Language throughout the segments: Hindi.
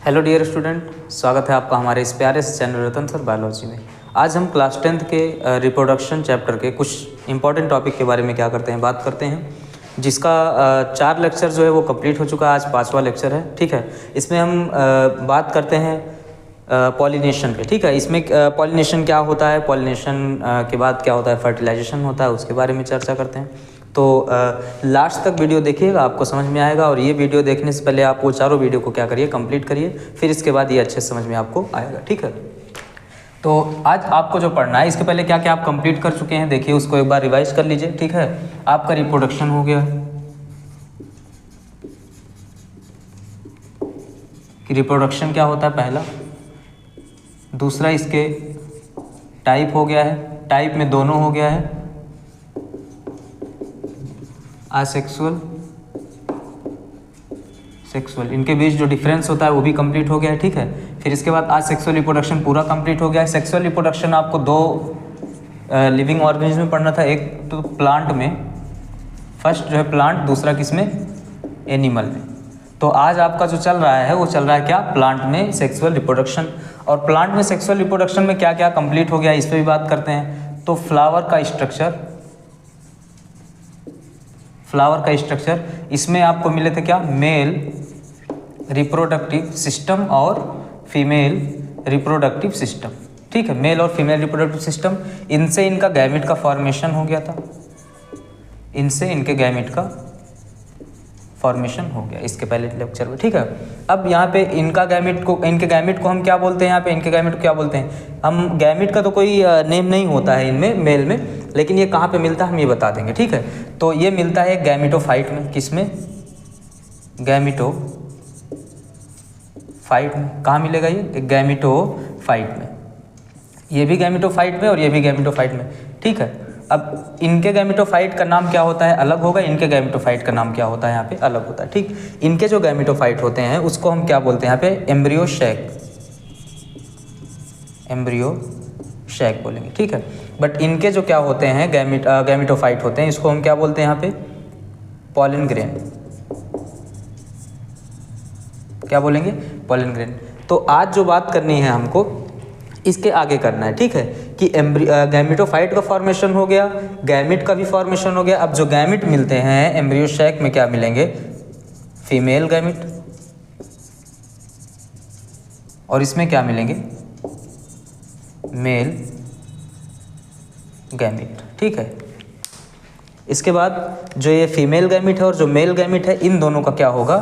हेलो डियर स्टूडेंट, स्वागत है आपका हमारे इस प्यारे से चैनल रतन सर बायोलॉजी में। आज हम क्लास 10th के रिप्रोडक्शन चैप्टर के कुछ इंपॉर्टेंट टॉपिक के बारे में क्या करते हैं, बात करते हैं, जिसका 4 लेक्चर जो है वो कंप्लीट हो चुका है। आज 5वां लेक्चर है, ठीक है। इसमें हम बात करते हैं पॉलिनेशन पे, ठीक है। इसमें पॉलिनेशन क्या होता है, पॉलिनेशन के बाद क्या होता है, फर्टिलाइजेशन होता है, उसके बारे में चर्चा करते हैं। तो लास्ट तक वीडियो देखिएगा, आपको समझ में आएगा। और ये वीडियो देखने से पहले आप वो चारों वीडियो को क्या करिए, कंप्लीट करिए, फिर इसके बाद ये अच्छे समझ में आपको आएगा, ठीक है। तो आज आपको जो पढ़ना है, इसके पहले क्या क्या आप कंप्लीट कर चुके हैं देखिए, उसको एक बार रिवाइज कर लीजिए, ठीक है। आपका रिप्रोडक्शन हो गया कि रिप्रोडक्शन क्या होता है, पहला। दूसरा, इसके टाइप हो गया है, टाइप में दोनों हो गया है, असेक्सुअल, सेक्सुअल, इनके बीच जो डिफरेंस होता है वो भी कंप्लीट हो गया है, ठीक है। फिर इसके बाद असेक्सुअल रिप्रोडक्शन पूरा कंप्लीट हो गया है। सेक्सुअल रिप्रोडक्शन आपको 2 लिविंग ऑर्गेनिज्म में पढ़ना था, एक तो प्लांट में, फर्स्ट जो है प्लांट, दूसरा किस में, एनिमल में। तो आज आपका जो चल रहा है वो चल रहा है क्या, प्लांट में सेक्सुअल रिप्रोडक्शन। और प्लांट में सेक्सुअल रिप्रोडक्शन में क्या क्या कंप्लीट हो गया, इस पर भी बात करते हैं। तो फ्लावर का स्ट्रक्चर, इसमें आपको मिले थे क्या, मेल रिप्रोडक्टिव सिस्टम और फीमेल रिप्रोडक्टिव सिस्टम, ठीक है। मेल और फीमेल रिप्रोडक्टिव सिस्टम, इनसे इनका गैमेट का फॉर्मेशन हो गया था, इनसे इनके गैमेट का फॉर्मेशन हो गया इसके पहले लेक्चर में, ठीक है। अब यहाँ पे इनके गैमेट को हम क्या बोलते हैं, यहाँ पे इनके गैमेट को क्या बोलते हैं हम। गैमेट का तो कोई नेम नहीं होता है इनमें, मेल में, लेकिन ये कहाँ पे मिलता है हम ये बता देंगे, ठीक है। तो ये मिलता है गैमेटोफाइट में, किसमें, गैमेटोफाइट में। कहाँ मिलेगा ये, गैमेटोफाइट में। ये भी गैमेटोफाइट में और ये भी गैमेटोफाइट में, ठीक है। अब इनके गैमेटोफाइट का नाम क्या होता है, अलग होगा, इनके गैमेटोफाइट का नाम क्या होता है यहाँ पे, अलग होता है, ठीक। इनके जो गैमेटोफाइट होते हैं उसको हम क्या बोलते हैं यहाँ पे, एम्ब्रियोशैक बोलेंगे, ठीक है। बट इनके जो क्या होते हैं गैमेटोफाइट होते हैं, इसको हम क्या बोलते हैं यहाँ पे, पॉलन ग्रेन। क्या बोलेंगे, पॉलन ग्रेन। तो आज जो बात करनी है हमको, इसके आगे करना है, ठीक है, कि गैमेटोफाइट का फॉर्मेशन हो गया, गैमेट का भी फॉर्मेशन हो गया। अब जो गैमेट मिलते हैं एम्ब्रियोशैक में क्या मिलेंगे, फीमेल गैमेट, और इसमें क्या मिलेंगे, मेल गैमेट, ठीक है। इसके बाद जो ये फीमेल गैमेट है और जो मेल गैमेट है, इन दोनों का क्या होगा,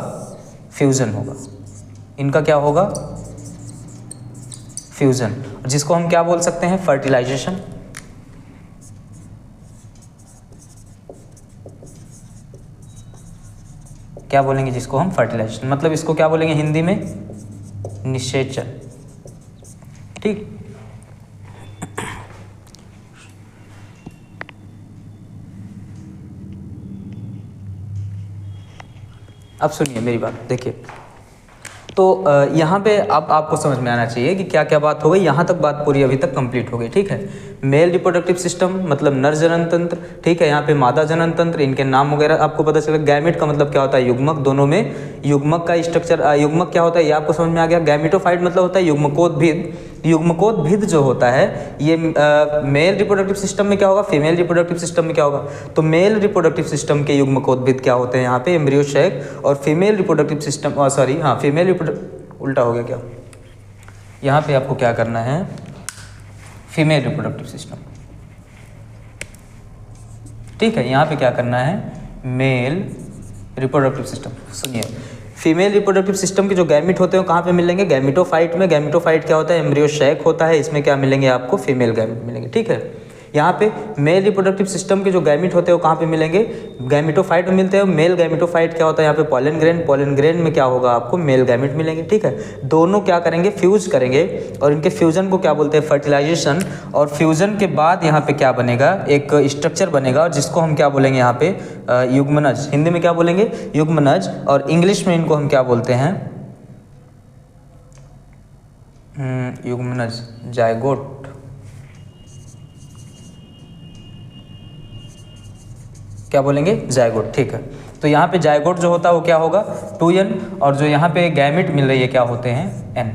फ्यूजन होगा। इनका क्या होगा, फ्यूजन, जिसको हम क्या बोल सकते हैं, फर्टिलाइजेशन। क्या बोलेंगे जिसको हम, फर्टिलाइजेशन, मतलब इसको क्या बोलेंगे हिंदी में, निषेचन, ठीक। अब सुनिए मेरी बात, देखिए। तो यहाँ पे अब आपको समझ में आना चाहिए कि क्या क्या बात हो गई, यहाँ तक बात पूरी अभी तक कंप्लीट हो गई, ठीक है। मेल रिप्रोडक्टिव सिस्टम मतलब नर जनन तंत्र, ठीक है। यहाँ पे मादा जनन तंत्र, इनके नाम वगैरह आपको पता चला। गैमेट का मतलब क्या होता है, युग्मक, दोनों में युग्मक का स्ट्रक्चर, युग्मक क्या होता है ये आपको समझ में आ गया। गैमेटोफाइट मतलब होता है युग्मकोद्भिद। युग्मकोद्भिद जो होता है ये मेल रिप्रोडक्टिव सिस्टम में क्या होगा, फीमेल रिप्रोडक्टिव सिस्टम में क्या होगा। तो मेल रिप्रोडक्टिव सिस्टम के युग्मकोद्भिद क्या होते हैं यहाँ पे, एम्ब्रियोशैक, और फीमेल रिप्रोडक्टिव सिस्टम, फीमेल उल्टा हो गया क्या, यहाँ पे आपको क्या करना है, फीमेल रिप्रोडक्टिव सिस्टम, ठीक है। यहाँ पे क्या करना है, मेल रिप्रोडक्टिव सिस्टम। सुनिए, फीमेल रिप्रोडक्टिव सिस्टम के जो गैमेट होते हैं कहाँ पे मिलेंगे, गैमेटोफाइट में। गैमेटोफाइट क्या होता है, एम्ब्रियोशैक होता है, इसमें क्या मिलेंगे आपको, फीमेल गैमेट मिलेंगे, ठीक है। यहाँ पे मेल रिप्रोडक्टिव सिस्टम के जो गैमेट होते हैं वो कहाँ पे मिलेंगे, गैमेटोफाइट में मिलते हैं। मेल गैमेटोफाइट क्या होता है यहाँ पे, पॉलन ग्रेन। पॉलन ग्रेन में क्या होगा आपको, मेल गैमेट मिलेंगे, ठीक है। दोनों क्या करेंगे, फ्यूज करेंगे, और इनके फ्यूजन को क्या बोलते हैं, फर्टिलाइजेशन। और फ्यूजन के बाद यहाँ पे क्या बनेगा, एक स्ट्रक्चर बनेगा, और जिसको हम क्या बोलेंगे यहाँ पे, युग्मनज। हिंदी में क्या बोलेंगे, युग्मनज, और इंग्लिश में इनको हम क्या बोलते हैं, युग्मनज, जायगोट, क्या बोलेंगे, जायगोट, ठीक है। तो यहाँ पे जायगोट जो होता है वो क्या होगा 2n, और जो यहाँ पे गैमिट मिल रही है क्या होते हैं n।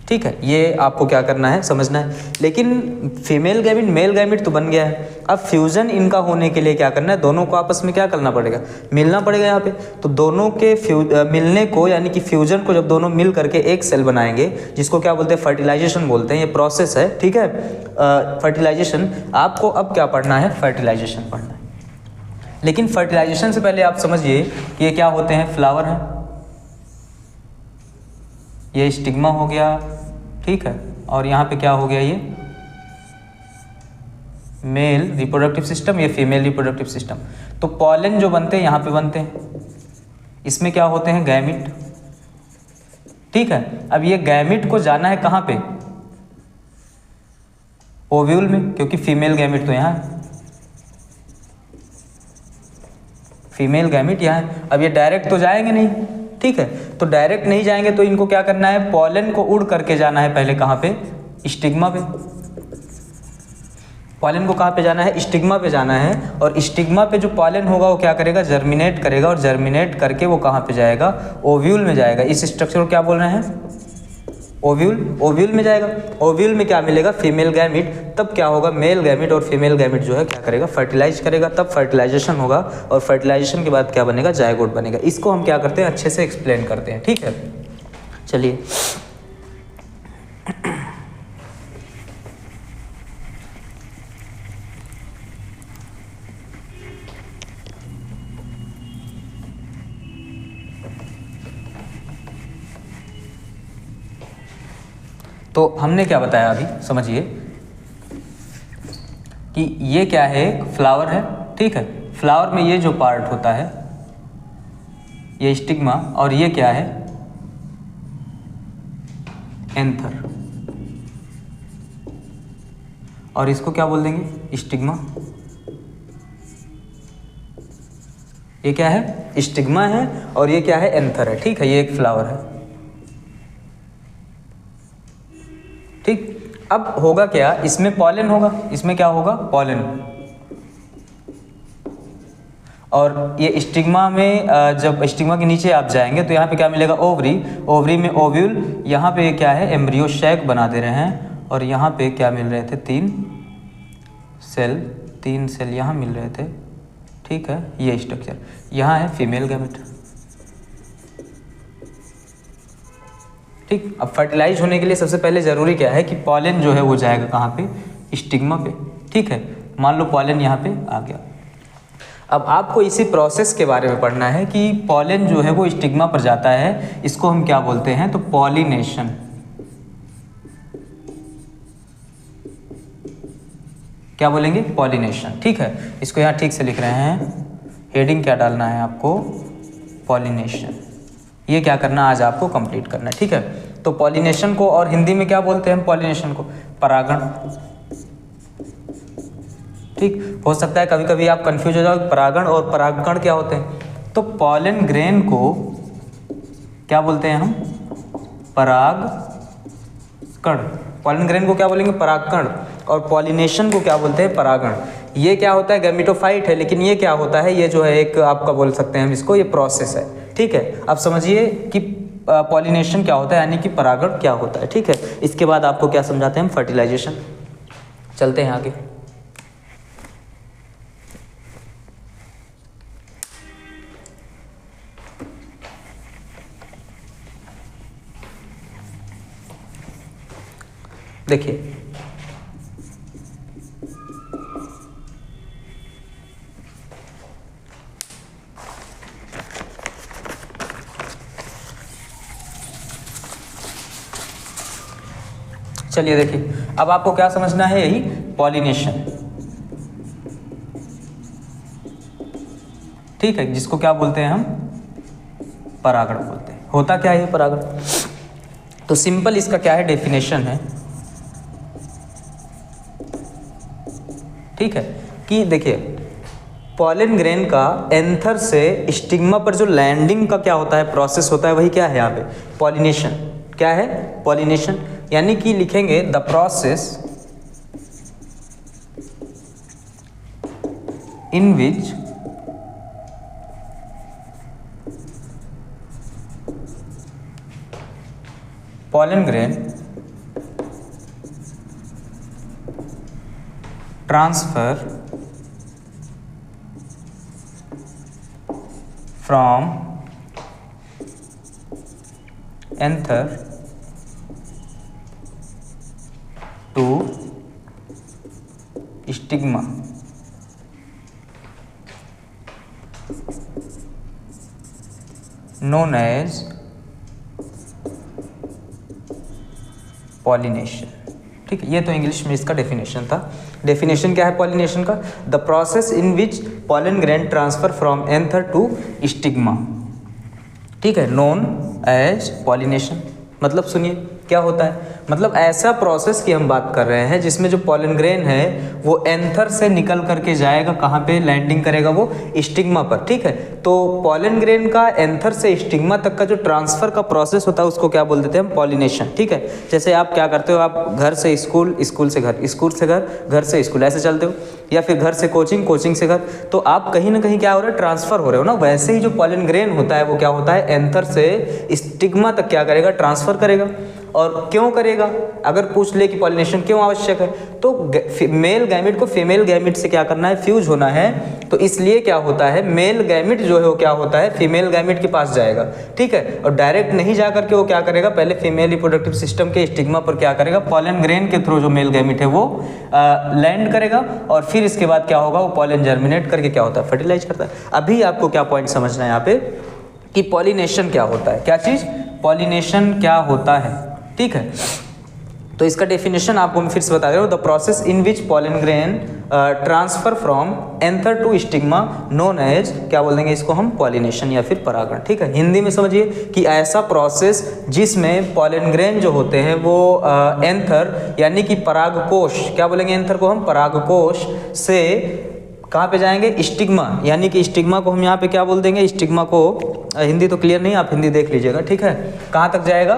ठीक है, ये आपको क्या करना है, समझना है। लेकिन फीमेल गैमिट मेल गैमिट तो बन गया है, अब फ्यूजन इनका होने के लिए क्या करना है, दोनों को आपस में क्या करना पड़ेगा, मिलना पड़ेगा यहाँ पे। तो दोनों के मिलने को यानी कि फ्यूजन को जब दोनों मिल करके एक सेल बनाएंगे, जिसको क्या बोलते हैं, फर्टिलाइजेशन बोलते हैं, ये प्रोसेस है। ठीक है, फर्टिलाइजेशन। आपको अब क्या पढ़ना है, फर्टिलाइजेशन पढ़ना है। लेकिन फर्टिलाइजेशन से पहले आप समझिए कि ये क्या होते हैं, फ्लावर हैं, ये स्टिग्मा हो गया, ठीक है, और यहाँ पे क्या हो गया, ये मेल रिप्रोडक्टिव सिस्टम, ये फीमेल रिप्रोडक्टिव सिस्टम। तो पॉलन जो बनते हैं यहाँ पे बनते हैं, इसमें क्या होते हैं, गैमिट। ठीक है, अब ये गैमिट को जाना है कहाँ पे, ओव्यूल में, क्योंकि फीमेल गैमिट तो यहाँ है, फीमेल गैमिट यहाँ है। अब ये डायरेक्ट तो जाएंगे नहीं, ठीक है, तो डायरेक्ट नहीं जाएंगे तो इनको क्या करना है, पॉलन को उड़ करके जाना है पहले कहाँ पे, स्टिग्मा पे। पॉलन को कहाँ पे जाना है, स्टिग्मा पे जाना है, और स्टिग्मा पे जो पॉलन होगा वो क्या करेगा, जर्मिनेट करेगा, और जर्मिनेट करके वो कहाँ पे जाएगा, ओव्यूल में जाएगा। इस स्ट्रक्चर को क्या बोल रहे हैं, ओव्यूल। ओव्यूल में जाएगा, ओव्यूल में क्या मिलेगा, फीमेल गैमिट। तब क्या होगा, मेल गैमिट और फीमेल गैमिट जो है क्या करेगा, फर्टिलाइज करेगा, तब फर्टिलाइजेशन होगा, और फर्टिलाइजेशन के बाद क्या बनेगा, जायगोट बनेगा। इसको हम क्या करते हैं, अच्छे से एक्सप्लेन करते हैं। ठीक है, चलिए तो हमने क्या बताया अभी, समझिए कि ये क्या है, फ्लावर है। ठीक है, फ्लावर में ये जो पार्ट होता है ये स्टिग्मा, और ये क्या है, एंथर, और इसको क्या बोल देंगे, स्टिग्मा। ये क्या है, स्टिग्मा है, और ये क्या है, एंथर है। ठीक है, ये एक फ्लावर है। ठीक, अब होगा क्या, इसमें पॉलन होगा, इसमें क्या होगा, पॉलन, और ये स्टिग्मा में जब स्टिग्मा के नीचे आप जाएंगे तो यहाँ पे क्या मिलेगा, ओवरी, ओवरी में ओव्यूल, यहाँ पे क्या है, एम्ब्रियो शैक बना दे रहे हैं, और यहाँ पे क्या मिल रहे थे, तीन सेल यहाँ मिल रहे थे। ठीक है, ये स्ट्रक्चर यहाँ है, फीमेल गैमेट। ठीक, अब फर्टिलाइज होने के लिए सबसे पहले ज़रूरी क्या है कि पॉलन जो है वो जाएगा कहाँ पे, स्टिग्मा पे। ठीक है, मान लो पॉलन यहाँ पे आ गया। अब आपको इसी प्रोसेस के बारे में पढ़ना है कि पॉलन जो है वो स्टिग्मा पर जाता है, इसको हम क्या बोलते हैं, तो पॉलिनेशन। क्या बोलेंगे, पॉलिनेशन। ठीक है, इसको यहाँ ठीक से लिख रहे हैं, हेडिंग क्या डालना है आपको, पॉलिनेशन। ये क्या करना आज आपको कंप्लीट करना है। ठीक है, तो पॉलिनेशन को और हिंदी में क्या बोलते हैं हम, पॉलिनेशन को परागण। ठीक, हो सकता है कभी कभी आप कंफ्यूज हो जाओ, परागण और परागकण क्या होते हैं। तो पॉलन ग्रेन को क्या बोलते हैं हम, परागकण। पॉलन ग्रेन को क्या बोलेंगे, परागकण, और पॉलिनेशन को क्या बोलते हैं, परागण। ये क्या होता है, गैमेटोफाइट है, लेकिन ये क्या होता है, ये जो है एक आपका बोल सकते हैं हम इसको, ये प्रोसेस है। ठीक है, अब समझिए कि पॉलिनेशन क्या होता है, यानी कि परागण क्या होता है। ठीक है, इसके बाद आपको क्या समझाते हैं हम, फर्टिलाइजेशन। चलते हैं आगे। देखिए, चलिए देखिए, अब आपको क्या समझना है, यही पॉलिनेशन। ठीक है, जिसको क्या बोलते हैं हम, परागण बोलते हैं। होता क्या है ये परागण, तो सिंपल इसका क्या है, डेफिनेशन है। ठीक है, कि देखिए पॉलन ग्रेन का एंथर से स्टिग्मा पर जो लैंडिंग का क्या होता है, प्रोसेस होता है, वही क्या है यहाँ पे, पॉलिनेशन। क्या है, पॉलिनेशन, यानी कि लिखेंगे the process in which pollen grain transfer from anther to stigma known as pollination. ठीक है, ये तो इंग्लिश में इसका डेफिनेशन था। डेफिनेशन क्या है पॉलिनेशन का? The process in which pollen grain transfer from anther to stigma. ठीक है, नोन एज पॉलिनेशन। मतलब सुनिए क्या होता है, मतलब ऐसा प्रोसेस की हम बात कर रहे हैं जिसमें जो पॉलन ग्रेन है वो एंथर से निकल करके जाएगा, कहाँ पे लैंडिंग करेगा? वो स्टिग्मा पर। ठीक है, तो पॉलन ग्रेन का एंथर से स्टिग्मा तक का जो ट्रांसफर का प्रोसेस होता है उसको क्या बोल देते हैं हम? पॉलिनेशन। ठीक है, जैसे आप क्या करते हो, आप घर से स्कूल, स्कूल से घर, स्कूल से घर, घर से स्कूल, ऐसे चलते हो, या फिर घर से कोचिंग, कोचिंग से घर, तो आप कहीं ना कहीं क्या हो रहा है? ट्रांसफर हो रहे हो ना। वैसे ही जो पॉलन ग्रेन होता है वो क्या होता है? एंथर से स्टिग्मा तक क्या करेगा? ट्रांसफर करेगा। और क्यों करेगा? अगर पूछ ले कि पॉलिनेशन क्यों आवश्यक है, तो मेल गैमिट को फीमेल गैमिट से क्या करना है? फ्यूज होना है। तो इसलिए क्या होता है, मेल गैमिट जो है वो क्या होता है? फीमेल गैमिट के पास जाएगा। ठीक है, और डायरेक्ट नहीं जा करके वो क्या करेगा? पहले फीमेल रिप्रोडक्टिव सिस्टम के स्टिग्मा पर क्या करेगा? पॉलन ग्रेन के थ्रू जो मेल गैमिट है वो लैंड करेगा, और फिर इसके बाद क्या होगा? वो पॉलन जर्मिनेट करके क्या होता है? फर्टिलाइज करता है। अभी आपको क्या पॉइंट समझना है यहाँ पे कि पॉलिनेशन क्या होता है? क्या चीज़? पॉलिनेशन क्या होता है? ठीक है, तो इसका डेफिनेशन आपको मैं फिर से बता दे रहा हूँ। The process in which pollen grain transfer from anther to stigma known as, क्या बोल देंगे इसको हम? पॉलिनेशन या फिर परागण। ठीक है, हिंदी में समझिए कि ऐसा प्रोसेस जिसमें पॉलन ग्रेन जो होते हैं वो एंथर यानी कि परागकोश, क्या बोलेंगे एंथर को हम? परागकोश से कहाँ पे जाएंगे? स्टिग्मा, यानी कि स्टिग्मा को हम यहाँ पे क्या बोल देंगे? स्टिग्मा को, हिंदी तो क्लियर नहीं, आप हिंदी देख लीजिएगा। ठीक है, कहाँ तक जाएगा?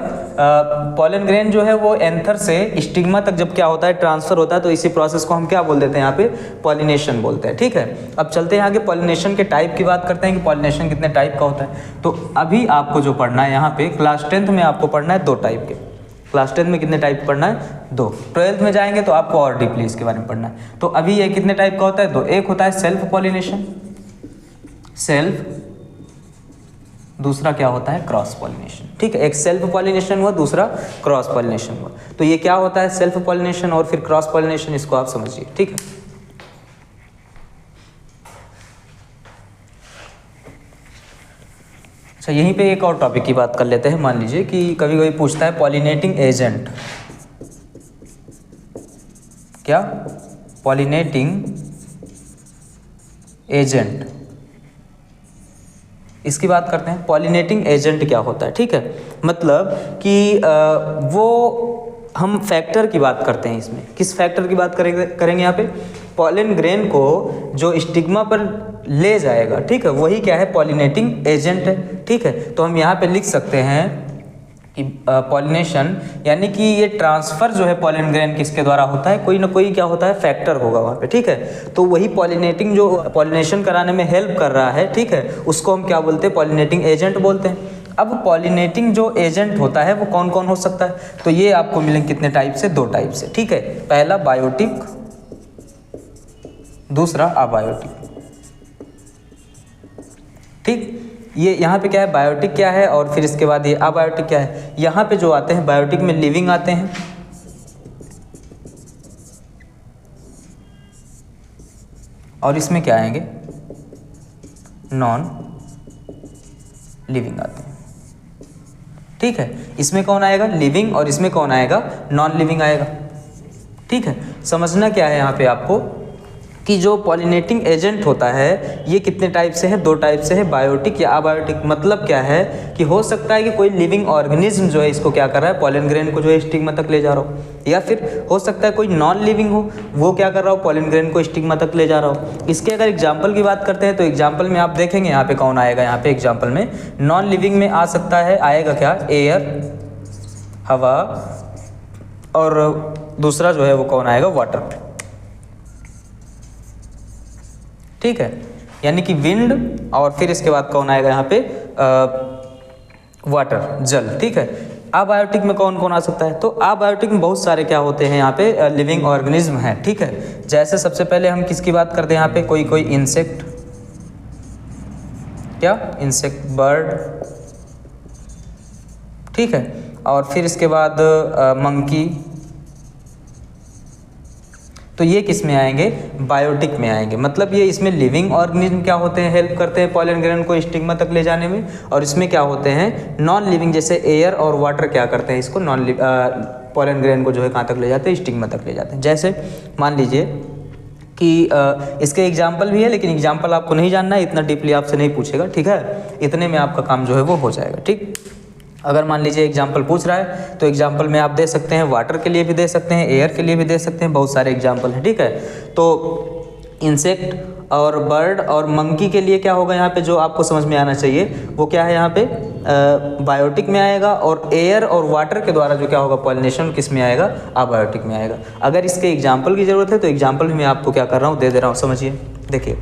पॉलन ग्रेन जो है वो एंथर से स्टिग्मा तक जब क्या होता है? ट्रांसफर होता है, तो इसी प्रोसेस को हम क्या बोल देते हैं यहाँ पे? पॉलिनेशन बोलते हैं। ठीक है, अब चलते हैं आगे, पॉलिनेशन के टाइप की बात करते हैं कि पॉलिनेशन कितने टाइप का होता है। तो अभी आपको जो पढ़ना है यहाँ पे क्लास 10th में आपको पढ़ना है 2 टाइप के। क्लास 10th में कितने टाइप पढ़ना है? 2। 12th में जाएंगे तो आपको और डीपली इसके बारे में पढ़ना है। तो अभी ये कितने टाइप का होता है? 2। एक होता है सेल्फ पॉलिनेशन, सेल्फ, दूसरा क्या होता है? Cross pollination. ठीक है, एक सेल्फ पॉलिनेशन हुआ, दूसरा क्रॉस पॉलिनेशन हुआ। तो ये क्या होता है? सेल्फ पॉलिनेशन और फिर क्रॉस पॉलिनेशन, इसको आप समझिए। ठीक है, अच्छा यहीं पे एक और टॉपिक की बात कर लेते हैं। मान लीजिए कि कभी कभी पूछता है पॉलिनेटिंग एजेंट, क्या? पॉलिनेटिंग एजेंट, इसकी बात करते हैं। पॉलिनेटिंग एजेंट क्या होता है? ठीक है, मतलब कि वो हम फैक्टर की बात करते हैं। इसमें किस फैक्टर की बात करेंगे यहाँ पे? पॉलन ग्रेन को जो स्टिग्मा पर ले जाएगा, ठीक है, वही क्या है? पॉलिनेटिंग एजेंट है। ठीक है, तो हम यहाँ पे लिख सकते हैं कि पॉलिनेशन यानी कि ये ट्रांसफ़र जो है पॉलन ग्रेन किसके द्वारा होता है? कोई ना कोई क्या होता है? फैक्टर होगा वहाँ पे। ठीक है, तो वही पॉलिनेटिंग जो पॉलिनेशन कराने में हेल्प कर रहा है, ठीक है, उसको हम क्या बोलते हैं? पॉलिनेटिंग एजेंट बोलते हैं। अब पॉलिनेटिंग जो एजेंट होता है वो कौन कौन हो सकता है? तो ये आपको मिलेंगे कितने टाइप से? 2 टाइप से। ठीक है, पहला बायोटिक, दूसरा अबायोटिक। ठीक, ये यहाँ पे क्या है? बायोटिक क्या है, और फिर इसके बाद ये अबायोटिक क्या है? यहाँ पे जो आते हैं बायोटिक में लिविंग आते हैं, और इसमें क्या आएंगे? नॉन लिविंग आते हैं। ठीक है, इसमें कौन आएगा? लिविंग, और इसमें कौन आएगा? नॉन लिविंग आएगा। ठीक है, समझना क्या है यहाँ पे आपको कि जो पॉलिनेटिंग एजेंट होता है ये कितने टाइप से है? 2 टाइप से है, बायोटिक या अबायोटिक। मतलब क्या है कि हो सकता है कि कोई लिविंग ऑर्गेनिज्म जो है इसको क्या कर रहा है? पॉलन ग्रेन को जो है स्टिग्मा तक ले जा रहा हो, या फिर हो सकता है कोई नॉन लिविंग हो, वो क्या कर रहा हो? पॉलन ग्रेन को स्टिग्मा तक ले जा रहा हो। इसके अगर एग्जाम्पल की बात करते हैं तो एग्जाम्पल में आप देखेंगे यहाँ पे कौन आएगा? यहाँ पे एग्जाम्पल में नॉन लिविंग में आ सकता है, आएगा क्या? एयर, हवा, और दूसरा जो है वो कौन आएगा? वाटर। ठीक है, यानी कि विंड, और फिर इसके बाद कौन आएगा यहाँ पे? वाटर, जल। ठीक है, अबायोटिक में कौन कौन आ सकता है? तो अबायोटिक में बहुत सारे क्या होते हैं यहाँ पे लिविंग ऑर्गेनिज्म हैं, ठीक है। जैसे सबसे पहले हम किसकी बात करते हैं यहाँ पे, कोई इंसेक्ट, क्या इंसेक्ट, बर्ड, ठीक है, और फिर इसके बाद मंकी, तो ये किस में आएंगे, बायोटिक में आएंगे। मतलब ये इसमें लिविंग ऑर्गेनिज्म क्या होते हैं, हेल्प करते हैं पॉलन ग्रेन को स्टिग्मा तक ले जाने में, और इसमें क्या होते हैं नॉन लिविंग, जैसे एयर और वाटर क्या करते हैं इसको पॉलन ग्रेन को जो है कहाँ तक ले जाते हैं, स्टिग्मा तक ले जाते हैं। जैसे मान लीजिए कि इसके एग्जाम्पल भी है, लेकिन एग्जाम्पल आपको नहीं जानना है, इतना डीपली आपसे नहीं पूछेगा, ठीक है, इतने में आपका काम जो है वो हो जाएगा, ठीक। अगर मान लीजिए एग्जाम्पल पूछ रहा है तो एग्जाम्पल में आप दे सकते हैं, वाटर के लिए भी दे सकते हैं, एयर के लिए भी दे सकते हैं, बहुत सारे एग्जाम्पल हैं, ठीक है। तो इंसेक्ट और बर्ड और मंकी के लिए क्या होगा यहाँ पे, जो आपको समझ में आना चाहिए वो क्या है यहाँ पे, बायोटिक में आएगा, और एयर और वाटर के द्वारा जो क्या होगा पॉलिनेशन किस में आएगा, अबायोटिक में आएगा। अगर इसके एग्जाम्पल की ज़रूरत है तो एग्जाम्पल भी मैं आपको क्या कर रहा हूँ, दे रहा हूँ, समझिए, देखिए।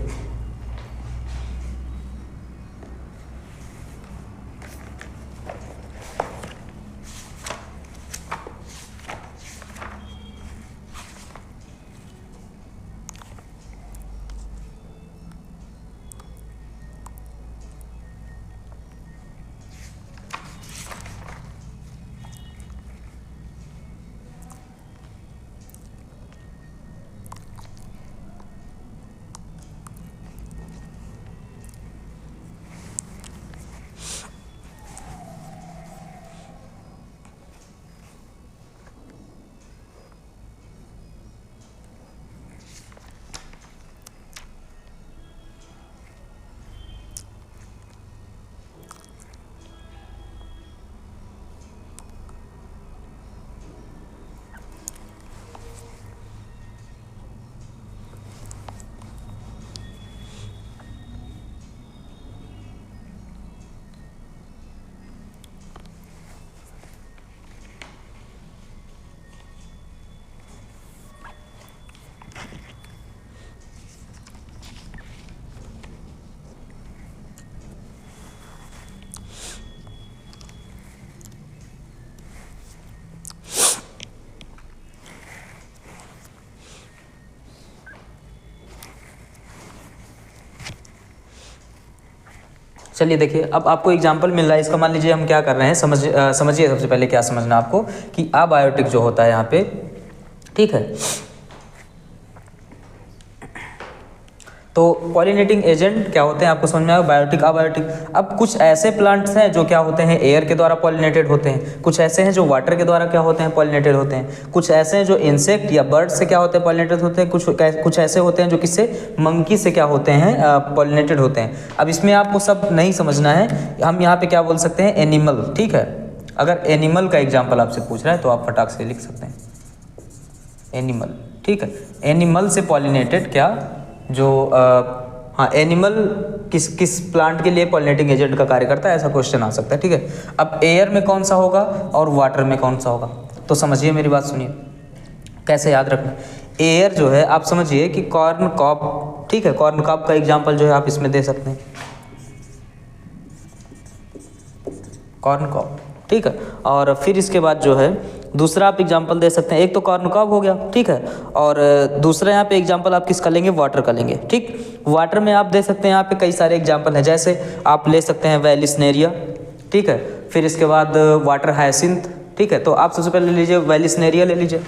चलिए देखिए, अब आपको एग्जाम्पल मिल रहा है इसका। मान लीजिए हम क्या कर रहे हैं, समझिए सबसे पहले क्या समझना आपको कि अबायोटिक जो होता है यहाँ पे, ठीक है, तो पॉलिनेटिंग एजेंट क्या होते हैं आपको समझ में आया, बायोटिक, अबायोटिक। अब कुछ ऐसे प्लांट्स हैं जो क्या होते हैं एयर के द्वारा पॉलिनेटेड होते हैं, कुछ ऐसे हैं जो वाटर के द्वारा क्या होते हैं पॉलिनेटेड होते हैं, कुछ ऐसे हैं जो इंसेक्ट या बर्ड से क्या होते हैं पॉलिनेटेड होते हैं, कुछ ऐसे होते हैं जो किससे, मंकी से क्या होते हैं पॉलिनेटेड होते हैं। अब इसमें आपको सब नहीं समझना है, हम यहाँ पे क्या बोल सकते हैं, एनिमल, ठीक है। अगर एनिमल का एग्जाम्पल आपसे पूछ रहा है तो आप फटाक से लिख सकते हैं एनिमल, ठीक है। एनिमल से पॉलिनेटेड क्या, जो हाँ, एनिमल किस प्लांट के लिए पॉलिनेटिंग एजेंट का कार्य करता है, ऐसा क्वेश्चन आ सकता है, ठीक है। अब एयर में कौन सा होगा और वाटर में कौन सा होगा, तो समझिए मेरी बात सुनिए, कैसे याद रखना। एयर जो है आप समझिए कि कॉर्न कॉब, ठीक है, कॉर्न कॉब का एग्जाम्पल जो है आप इसमें दे सकते हैं, कॉर्न कॉब, ठीक है। और फिर इसके बाद जो है दूसरा आप एग्जाम्पल दे सकते हैं, एक तो कॉर्न कॉब हो गया, ठीक है, और दूसरा यहाँ पे एग्जाम्पल आप किसका लेंगे, वाटर का लेंगे, ठीक। वाटर में आप दे सकते हैं यहाँ पे कई सारे एग्जाम्पल हैं, जैसे आप ले सकते हैं वेलिस्नेरिया, ठीक है, फिर इसके बाद वाटर हायसिंथ, ठीक है। तो आप सबसे पहले ले लीजिए वेलिस्नेरिया ले लीजिए,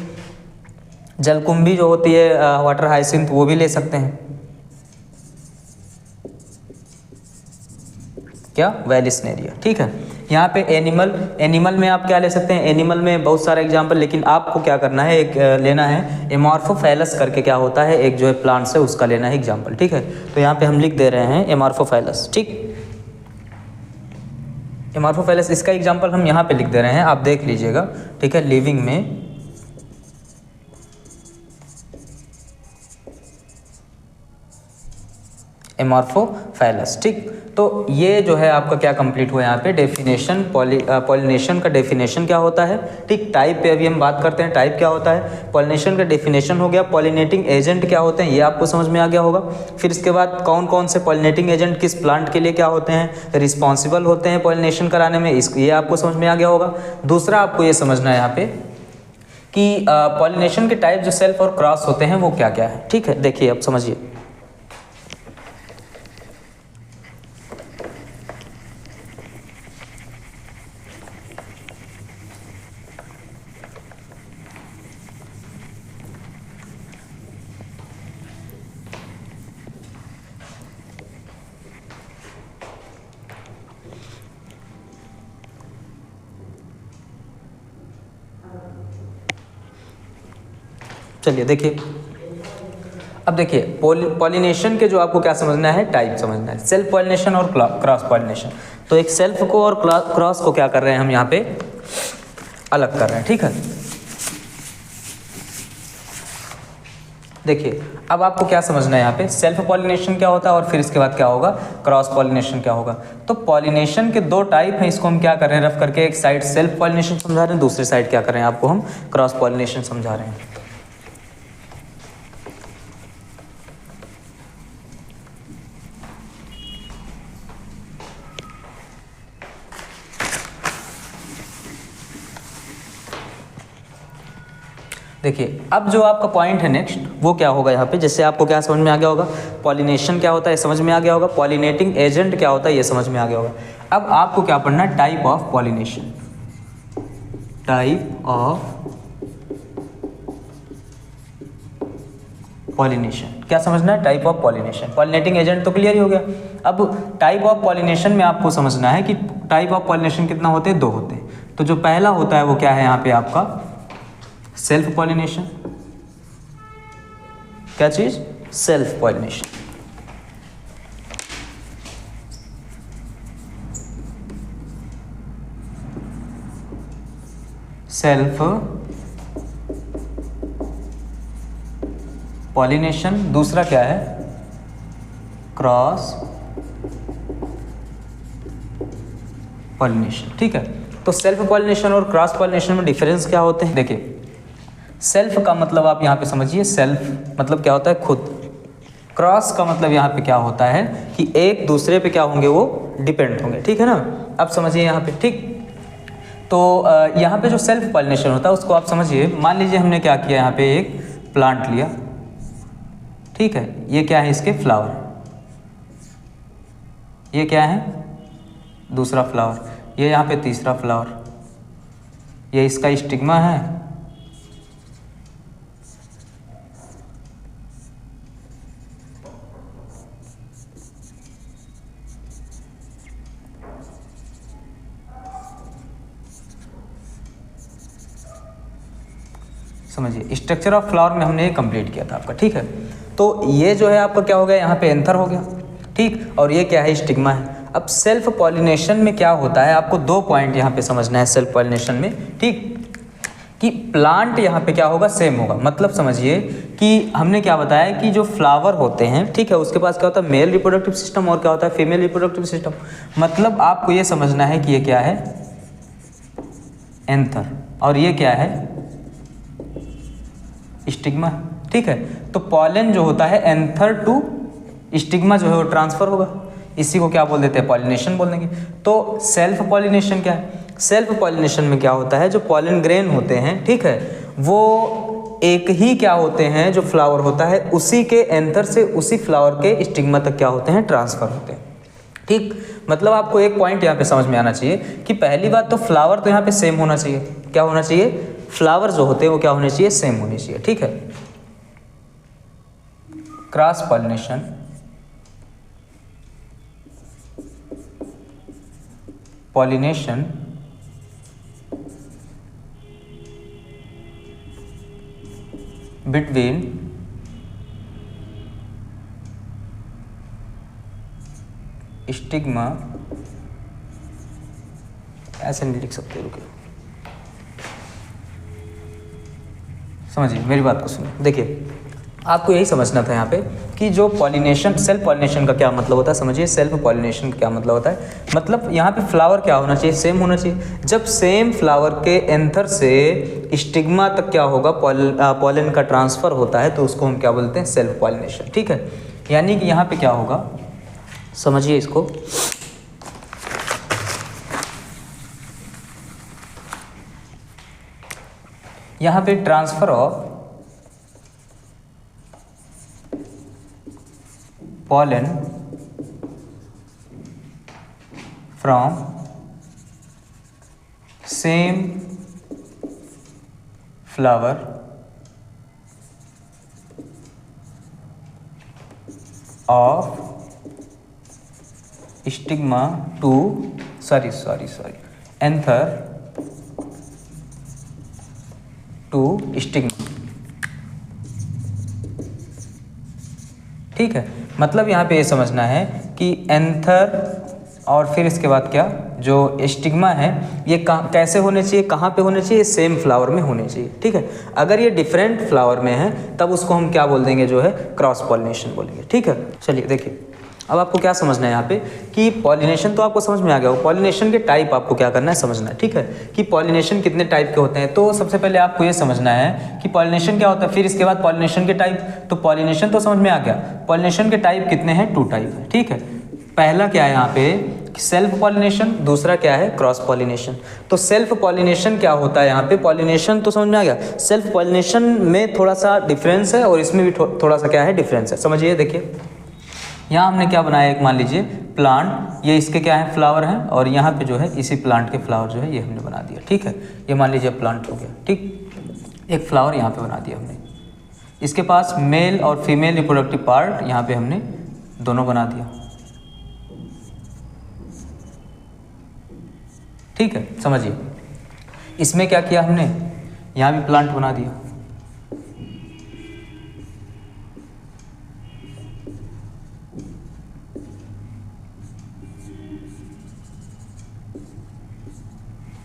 जलकुंभी जो होती है वाटर हायसिंथ वो भी ले सकते हैं, क्या, वेलिस्नेरिया, ठीक है। यहाँ पे एनिमल में आप क्या ले सकते हैं, एनिमल में बहुत सारे एग्जाम्पल, लेकिन आपको क्या करना है, एक लेना है एमॉर्फोफैलस करके क्या होता है, एक जो है प्लांट्स है उसका लेना है एग्जाम्पल, ठीक है। तो यहाँ पे हम लिख दे रहे हैं एमॉर्फोफैलस, ठीक, एमॉर्फोफैलस, इसका एग्जाम्पल हम यहाँ पे लिख दे रहे हैं, आप देख लीजिएगा, ठीक है। लिविंग में एमॉर्फोफाइलस। ठीक, तो ये जो है आपका क्या कंप्लीट हुआ यहाँ पे डेफिनेशन, पॉलिनेशन का डेफिनेशन क्या होता है। ठीक, टाइप पे अभी हम बात करते हैं, टाइप क्या होता है। पॉलिनेशन का डेफिनेशन हो गया, पॉलिनेटिंग एजेंट क्या होते हैं ये आपको समझ में आ गया होगा। फिर इसके बाद कौन कौन से पॉलिनेटिंग एजेंट किस प्लांट के लिए क्या होते हैं, रिस्पॉन्सिबल होते हैं पॉलिनेशन कराने में, ये आपको समझ में आ गया होगा। दूसरा आपको ये समझना है यहाँ पे कि पॉलिनेशन के टाइप जो सेल्फ और क्रॉस होते हैं वो क्या क्या है। ठीक है, देखिए अब समझिए। चलिए देखिए, अब देखिए पॉलिनेशन के जो आपको क्या समझना है, टाइप समझना है, सेल्फ पॉलिनेशन और क्रॉस पॉलिनेशन। तो एक सेल्फ को और क्रॉस को क्या कर रहे हैं हम यहाँ पे अलग कर रहे हैं। ठीक है, देखिए अब आपको क्या समझना है यहाँ पे, सेल्फ पॉलिनेशन क्या होता है और फिर इसके बाद क्या होगा, क्रॉस पॉलिनेशन क्या होगा। तो पॉलिनेशन के दो टाइप हैं, इसको हम क्या कर रहे हैं रफ करके, एक साइड सेल्फ पॉलिनेशन समझा रहे हैं, दूसरी साइड क्या कर रहे हैं आपको हम क्रॉस पॉलिनेशन समझा रहे हैं। देखिए अब जो आपका पॉइंट है नेक्स्ट वो क्या होगा यहाँ पे, जैसे आपको क्या समझ में आ गया होगा, पॉलिनेशन क्या होता है समझ में आ गया होगा, पॉलिनेटिंग एजेंट क्या होता है ये समझ में आ गया होगा। अब आपको क्या पढ़ना है, type of pollination, type of pollination क्या समझना है, type of pollination. Pollinating agent तो क्लियर ही हो गया। अब टाइप ऑफ पॉलिनेशन में आपको समझना है कि टाइप ऑफ पॉलिनेशन कितना होते हैं, दो होते हैं। तो जो पहला होता है वो क्या है यहाँ पे आपका सेल्फ पॉलिनेशन। क्या चीज, सेल्फ पॉलिनेशन। Self pollination. दूसरा क्या है, क्रॉस पॉलिनेशन। ठीक है, तो सेल्फ पॉलिनेशन और क्रॉस पॉलिनेशन में डिफरेंस क्या होते हैं। देखिए सेल्फ का मतलब आप यहाँ पे समझिए, सेल्फ मतलब क्या होता है, खुद। क्रॉस का मतलब यहाँ पे क्या होता है कि एक दूसरे पे क्या होंगे, वो डिपेंड होंगे। ठीक है ना, अब समझिए यहाँ पे। ठीक, तो यहाँ पे जो सेल्फ पॉलिनेशन होता है उसको आप समझिए, मान लीजिए हमने क्या किया, यहाँ पे एक प्लांट लिया। ठीक है, ये क्या है, इसके फ्लावर, ये क्या है दूसरा फ्लावर, ये यहाँ पे तीसरा फ्लावर, ये इसका स्टिग्मा है, समझिए स्ट्रक्चर ऑफ फ्लावर में हमने ये कंप्लीट किया था आपका। ठीक है, तो ये जो है आपका क्या हो गया, यहाँ पे एंथर हो गया। ठीक, और ये क्या है, स्टिग्मा है। अब सेल्फ पॉलिनेशन में क्या होता है, आपको दो पॉइंट यहाँ पे समझना है सेल्फ पॉलिनेशन में। ठीक, कि प्लांट यहाँ पे क्या होगा, सेम होगा। मतलब समझिए कि हमने क्या बताया कि जो फ्लावर होते हैं, ठीक है, उसके पास क्या होता है, मेल रिप्रोडक्टिव सिस्टम और क्या होता है, फीमेल रिप्रोडक्टिव सिस्टम। मतलब आपको ये समझना है कि ये क्या है, एंथर, और ये क्या है, स्टिग्मा। ठीक है, तो पॉलन जो होता है एंथर टू स्टिग्मा जो है वो ट्रांसफर होगा, इसी को क्या बोल देते हैं, पॉलिनेशन बोल देंगे। तो सेल्फ पॉलिनेशन क्या है, सेल्फ पॉलिनेशन में क्या होता है, जो पॉलन ग्रेन होते हैं, ठीक है, वो एक ही क्या होते हैं, जो फ्लावर होता है उसी के एंथर से उसी फ्लावर के स्टिग्मा तक क्या होते हैं, ट्रांसफर होते हैं। ठीक, मतलब आपको एक पॉइंट यहाँ पे समझ में आना चाहिए कि पहली बात तो फ्लावर तो यहाँ पे सेम होना चाहिए। क्या होना चाहिए, फ्लावर जो होते हैं वो क्या होने चाहिए, सेम होने चाहिए। ठीक है, cross pollination, pollination between stigma, ऐसे नहीं लिख सकते, रुकिए समझिए मेरी बात को सुनिए। देखिए आपको यही समझना था यहाँ पे कि जो पॉलिनेशन, सेल्फ पॉलिनेशन का क्या मतलब होता है, समझिए सेल्फ पॉलिनेशन का क्या मतलब होता है। मतलब यहाँ पे फ्लावर क्या होना चाहिए, सेम होना चाहिए। जब सेम फ्लावर के एंथर से स्टिग्मा तक क्या होगा, पॉलन का ट्रांसफ़र होता है, तो उसको हम क्या बोलते हैं, सेल्फ पॉलिनेशन। ठीक है, यानी कि यहाँ पे क्या होगा, समझिए इसको, यहाँ पे transfer of pollen from same flower of stigma to anther to stigma। ठीक है, मतलब यहाँ पे ये समझना है कि एंथर और फिर इसके बाद क्या, जो स्टिग्मा है ये कैसे होने चाहिए, कहाँ पे होने चाहिए, सेम फ्लावर में होने चाहिए। ठीक है, अगर ये डिफरेंट फ्लावर में है तब उसको हम क्या बोल देंगे, जो है क्रॉस पॉलिनेशन बोलेंगे। ठीक है, चलिए देखिए अब आपको क्या समझना है यहाँ पे कि पॉलिनेशन तो आपको समझ में आ गया हो, पॉलिनेशन के टाइप आपको क्या करना है, समझना है। ठीक है, कि पॉलिनेशन कितने टाइप के होते हैं। तो सबसे पहले आपको ये समझना है कि पॉलिनेशन क्या होता है, फिर इसके बाद पॉलिनेशन के टाइप। तो पॉलिनेशन तो समझ में आ गया, पॉलिनेशन के टाइप कितने हैं, 2 टाइप है। ठीक है, पहला क्या है यहाँ पे सेल्फ पॉलिनेशन, दूसरा क्या है क्रॉस पॉलिनेशन। तो सेल्फ पॉलिनेशन क्या होता है, यहाँ पे पॉलिनेशन तो समझ में आ गया, सेल्फ पॉलिनेशन में थोड़ा सा डिफरेंस है और इसमें भी थोड़ा सा क्या है, डिफरेंस है। समझिए, देखिए यहाँ हमने क्या बनाया, एक मान लीजिए प्लांट, ये इसके क्या है, फ्लावर हैं, और यहाँ पे जो है इसी प्लांट के फ्लावर जो है ये हमने बना दिया। ठीक है, ये मान लीजिए प्लांट हो गया। ठीक, एक फ्लावर यहाँ पे बना दिया हमने, इसके पास मेल और फीमेल रिप्रोडक्टिव पार्ट यहाँ पे हमने दोनों बना दिया। ठीक है, समझिए इसमें क्या किया हमने, यहाँ भी प्लांट बना दिया।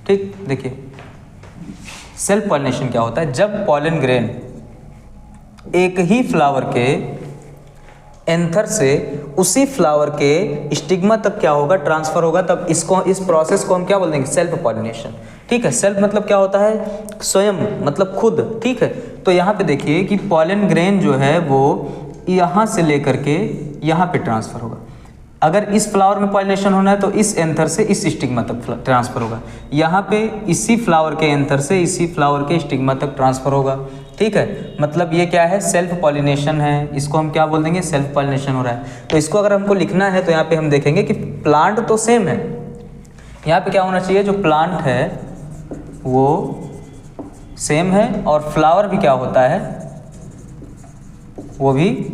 ठीक, देखिए सेल्फ पॉलिनेशन क्या होता है, जब पॉलन ग्रेन एक ही फ्लावर के एंथर से उसी फ्लावर के स्टिग्मा तक क्या होगा, ट्रांसफर होगा, तब इसको, इस प्रोसेस को हम क्या बोल देंगे, सेल्फ पॉलिनेशन। ठीक है, सेल्फ मतलब क्या होता है, स्वयं, मतलब खुद। ठीक है, तो यहाँ पे देखिए कि पॉलन ग्रेन जो है वो यहाँ से लेकर के यहाँ पे ट्रांसफर होगा। अगर इस फ्लावर में पॉलिनेशन होना है तो इस एंथर से इस स्टिग्मा तक ट्रांसफर होगा, यहाँ पे इसी फ्लावर के एंथर से इसी फ्लावर के स्टिग्मा तक ट्रांसफर होगा। ठीक है, मतलब ये क्या है, सेल्फ पॉलिनेशन है, इसको हम क्या बोल देंगे, सेल्फ पॉलिनेशन हो रहा है। तो इसको अगर हमको लिखना है तो यहाँ पे हम देखेंगे कि प्लांट तो सेम है, यहाँ पे क्या होना चाहिए, जो प्लांट है वो सेम है और फ्लावर भी क्या होता है, वो भी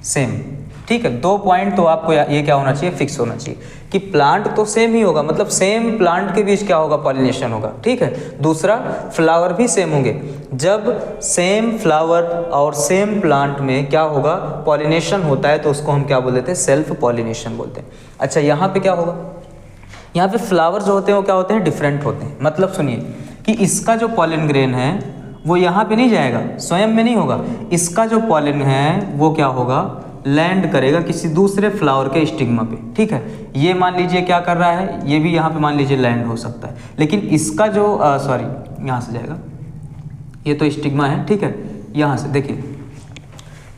सेम। ठीक है, 2 पॉइंट तो आपको ये क्या होना चाहिए, फिक्स होना चाहिए कि प्लांट तो सेम ही होगा, मतलब सेम प्लांट के बीच क्या होगा, पॉलिनेशन होगा। ठीक है, दूसरा फ्लावर भी सेम होंगे। जब सेम फ्लावर और सेम प्लांट में क्या होगा, पॉलिनेशन होता है, तो उसको हम क्या बोल देते हैं, सेल्फ पॉलिनेशन बोलते हैं। अच्छा, यहाँ पे क्या होगा, यहाँ पे फ्लावर जो होते हैं वो क्या होते हैं, डिफरेंट होते हैं। मतलब सुनिए कि इसका जो पॉलन ग्रेन है वो यहाँ पे नहीं जाएगा, स्वयं में नहीं होगा, इसका जो पॉलन है वो क्या होगा, लैंड करेगा किसी दूसरे फ्लावर के स्टिग्मा पे। ठीक है, ये मान लीजिए क्या कर रहा है, ये भी यहाँ पे मान लीजिए लैंड हो सकता है, लेकिन इसका जो यहाँ से जाएगा, ये तो स्टिग्मा है। ठीक है, यहाँ से देखिए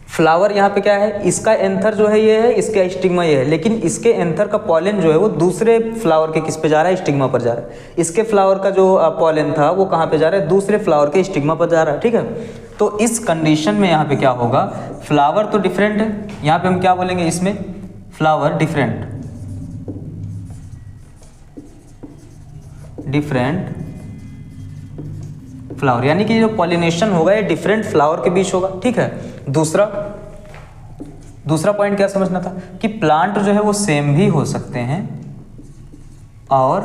फ्लावर यहाँ पे क्या है, इसका एंथर जो है ये है, इसका स्टिग्मा ये है, लेकिन इसके एंथर का पॉलन जो है वो दूसरे फ्लावर के किस पे जा रहा है, स्टिग्मा पर जा रहा है। इसके फ्लावर का जो पॉलन था वो कहाँ पे जा रहा है, दूसरे फ्लावर के स्टिग्मा पर जा रहा है। ठीक है, तो इस कंडीशन में यहाँ पे क्या होगा, फ्लावर तो डिफरेंट है, यहाँ पे हम क्या बोलेंगे, इसमें फ्लावर डिफरेंट फ्लावर, यानी कि जो पॉलिनेशन होगा ये डिफरेंट फ्लावर के बीच होगा। ठीक है, दूसरा पॉइंट क्या समझना था कि प्लांट जो है वो सेम भी हो सकते हैं और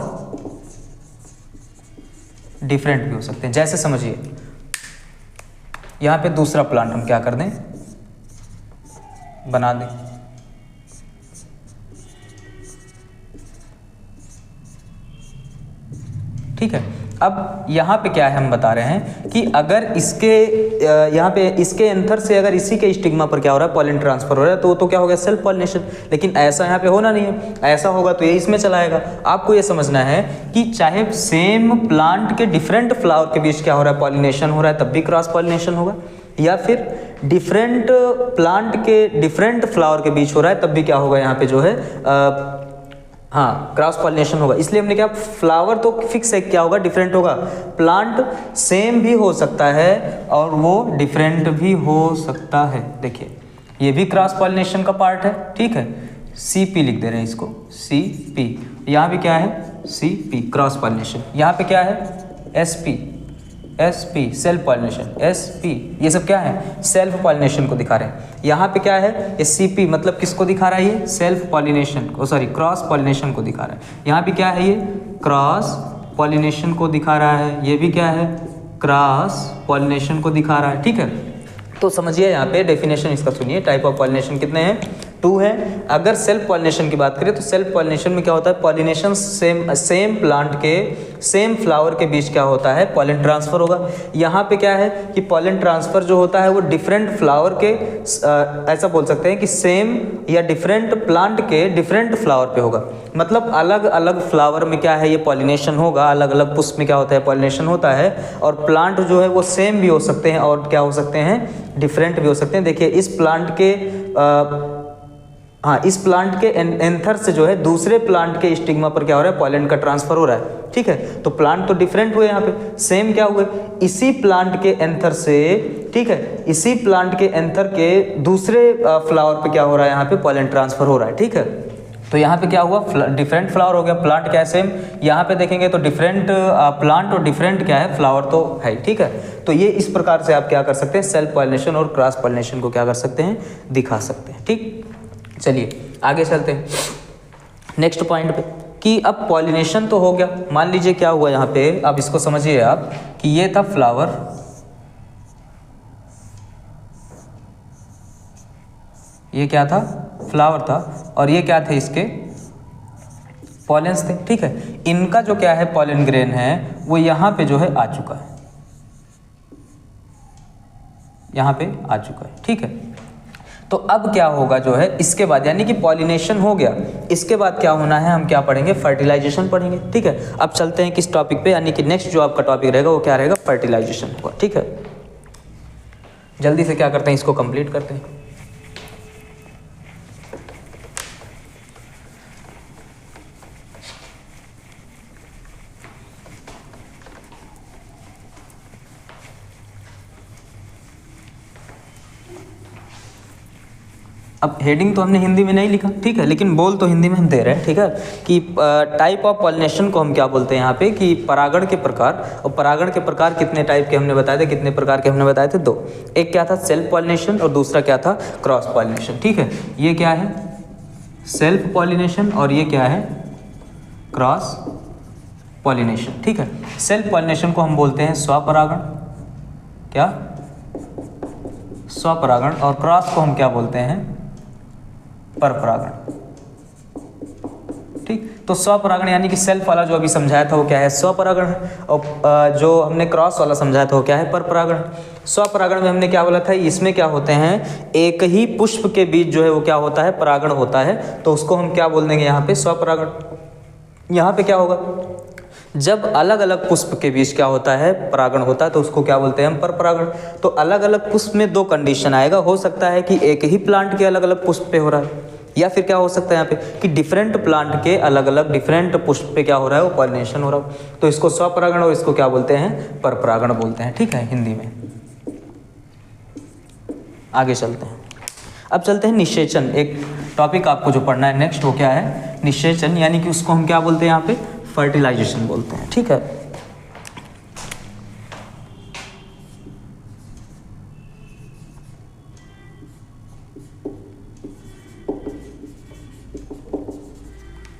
डिफरेंट भी हो सकते हैं। जैसे समझिए यहाँ पे दूसरा प्लांट हम क्या कर दें, बना दें। ठीक है। अब यहाँ पे क्या है, हम बता रहे हैं कि अगर इसके यहाँ पे इसके एंथर से अगर इसी के स्टिग्मा पर क्या हो रहा है, पॉलन ट्रांसफर हो रहा है, तो क्या हो गया, सेल्फ पॉलिनेशन। लेकिन ऐसा यहाँ पे होना नहीं है, ऐसा होगा तो ये इसमें चला आएगा। आपको ये समझना है कि चाहे सेम प्लांट के डिफरेंट फ्लावर के बीच क्या हो रहा है, पॉलिनेशन हो रहा है, तब भी क्रॉस पॉलिनेशन होगा, या फिर डिफरेंट प्लांट के डिफरेंट फ्लावर के बीच हो रहा है, तब भी क्या होगा, यहाँ पे जो है हाँ क्रॉस पॉलिनेशन होगा। इसलिए हमने क्या, फ्लावर तो फिक्स है, क्या होगा, डिफरेंट होगा। प्लांट सेम भी हो सकता है और वो डिफरेंट भी हो सकता है। देखिए ये भी क्रॉस पॉलिनेशन का पार्ट है, ठीक है। CP लिख दे रहे हैं इसको, CP। यहाँ भी क्या है, CP क्रॉस पॉलिनेशन। यहाँ पे क्या है, SP सेल्फ पॉलिनेशन, SP ये सब क्या है, सेल्फ पॉलिनेशन को दिखा रहे हैं। यहाँ पे क्या है, ये CP मतलब किसको दिखा रहा है, ये सेल्फ पॉलिनेशन को, सॉरी क्रॉस पॉलिनेशन को दिखा रहा है। यहाँ पे क्या है, ये क्रॉस पॉलिनेशन को दिखा रहा है, ये भी क्या है, क्रॉस पॉलिनेशन को दिखा रहा है, ठीक है। तो समझिए यहाँ पे डेफिनेशन इसका सुनिए, टाइप ऑफ पॉलिनेशन कितने हैं, 2 है। अगर सेल्फ पॉलिनेशन की बात करें तो सेल्फ पॉलिनेशन में क्या होता है, पॉलिनेशन सेम प्लांट के सेम फ्लावर के बीच क्या होता है, पॉलन ट्रांसफर होगा। यहाँ पे क्या है कि पॉलन ट्रांसफर जो होता है वो डिफरेंट फ्लावर के ऐसा बोल सकते हैं कि सेम या डिफरेंट प्लांट के डिफरेंट फ्लावर पे होगा। मतलब अलग अलग फ्लावर में क्या है, ये पॉलिनेशन होगा, अलग अलग पुष्प में क्या होता है, पॉलिनेशन होता है। और प्लांट जो है वो सेम भी हो सकते हैं और क्या हो सकते हैं, डिफरेंट भी हो सकते हैं। देखिए इस प्लांट के इस प्लांट के एंथर से जो है दूसरे प्लांट के स्टिग्मा पर क्या हो रहा है, पॉलन का ट्रांसफर हो रहा है, ठीक है। तो प्लांट तो डिफरेंट हुए, यहाँ पे सेम क्या हुए, इसी प्लांट के एंथर से, ठीक है, इसी प्लांट के एंथर के दूसरे फ्लावर पे क्या हो रहा है, यहाँ पे पॉलन ट्रांसफर हो रहा है, ठीक है। तो यहाँ पे क्या हुआ, डिफरेंट फ्लावर हो गया, प्लांट क्या है, सेम। यहाँ पे देखेंगे तो डिफरेंट प्लांट और डिफरेंट क्या है, फ्लावर तो है, ठीक है। तो ये इस प्रकार से आप क्या कर सकते हैं, सेल्फ पॉलिनेशन और क्रॉस पॉलिनेशन को क्या कर सकते हैं, दिखा सकते हैं, ठीक। चलिए आगे चलते हैं नेक्स्ट पॉइंट पे कि अब पॉलिनेशन तो हो गया। मान लीजिए क्या हुआ यहाँ पे, अब इसको समझिए आप कि ये था फ्लावर, ये क्या था, फ्लावर था, और ये क्या थे, इसके पॉलेंस थे, ठीक है। इनका जो क्या है पॉलन ग्रेन है वो यहाँ पे जो है आ चुका है, यहाँ पे आ चुका है, ठीक है। तो अब क्या होगा जो है इसके बाद, यानी कि पॉलिनेशन हो गया, इसके बाद क्या होना है, हम क्या पढ़ेंगे, फर्टिलाइजेशन पढ़ेंगे, ठीक है। अब चलते हैं किस टॉपिक पे, यानी कि नेक्स्ट जो आपका टॉपिक रहेगा वो क्या रहेगा, फर्टिलाइजेशन होगा, ठीक है। जल्दी से क्या करते हैं, इसको कंप्लीट करते हैं। अब हेडिंग तो हमने हिंदी में नहीं लिखा, ठीक है, लेकिन बोल तो हिंदी में हम दे रहे हैं, ठीक है, कि टाइप ऑफ पॉलिनेशन को हम क्या बोलते हैं यहाँ पे, कि परागण के प्रकार। और परागण के प्रकार कितने टाइप के हमने बताए थे, कितने प्रकार के हमने बताए थे, 2। एक क्या था सेल्फ पॉलिनेशन और दूसरा क्या था क्रॉस पॉलिनेशन, ठीक है। ये क्या है, सेल्फ पॉलिनेशन और ये क्या है, क्रॉस पॉलिनेशन, ठीक है। सेल्फ पॉलिनेशन को हम बोलते हैं स्वपरागण, क्या, स्वपरागण, और क्रॉस को हम क्या बोलते हैं, परपरागण, ठीक। तो स्वपरागण यानी कि सेल्फ वाला जो अभी समझाया था वो क्या है, स्वपरागण है, और जो हमने क्रॉस वाला समझाया था वो क्या है, परपरागण। स्वपरागण में हमने क्या बोला था, इसमें क्या होते हैं, एक ही पुष्प के बीच जो है वो क्या होता है, परागण होता है, तो उसको हम क्या बोल देंगे यहाँ पे, स्वपरागण। यहाँ पे क्या होगा, जब अलग अलग पुष्प के बीच क्या होता है, परागण होता है, तो उसको क्या बोलते हैं हम, परपरागण। तो अलग अलग पुष्प में 2 कंडीशन आएगा, हो सकता है कि एक ही प्लांट के अलग अलग पुष्प पे हो रहा है, या फिर क्या हो सकता है यहाँ पे कि डिफरेंट प्लांट के अलग अलग डिफरेंट पुष्प पे क्या हो रहा है, वो पॉलिनेशन हो रहा है। तो इसको स्वपरागण और इसको क्या बोलते हैं, परपरागण बोलते हैं, ठीक है, हिंदी में। आगे चलते हैं, अब चलते हैं निषेचन। एक टॉपिक आपको जो पढ़ना है नेक्स्ट वो क्या है, निषेचन, यानी कि उसको हम क्या बोलते हैं यहाँ पे, फर्टिलाइजेशन बोलते हैं, ठीक है।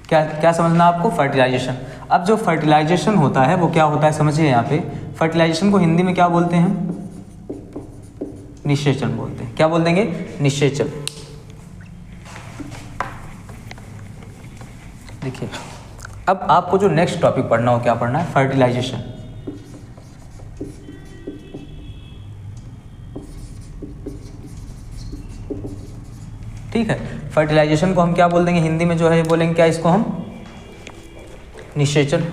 क्या क्या समझना आपको, फर्टिलाइजेशन। अब जो फर्टिलाइजेशन होता है वो क्या होता है, समझिए यहाँ पे, फर्टिलाइजेशन को हिंदी में क्या बोलते हैं, निषेचन बोलते हैं। क्या बोल देंगे, निषेचन। देखिए अब आपको जो नेक्स्ट टॉपिक पढ़ना हो, क्या पढ़ना है? फर्टिलाइजेशन। ठीक है, फर्टिलाइजेशन को हम क्या बोल देंगे हिंदी में, जो है बोलेंगे क्या इसको हम? निषेचन।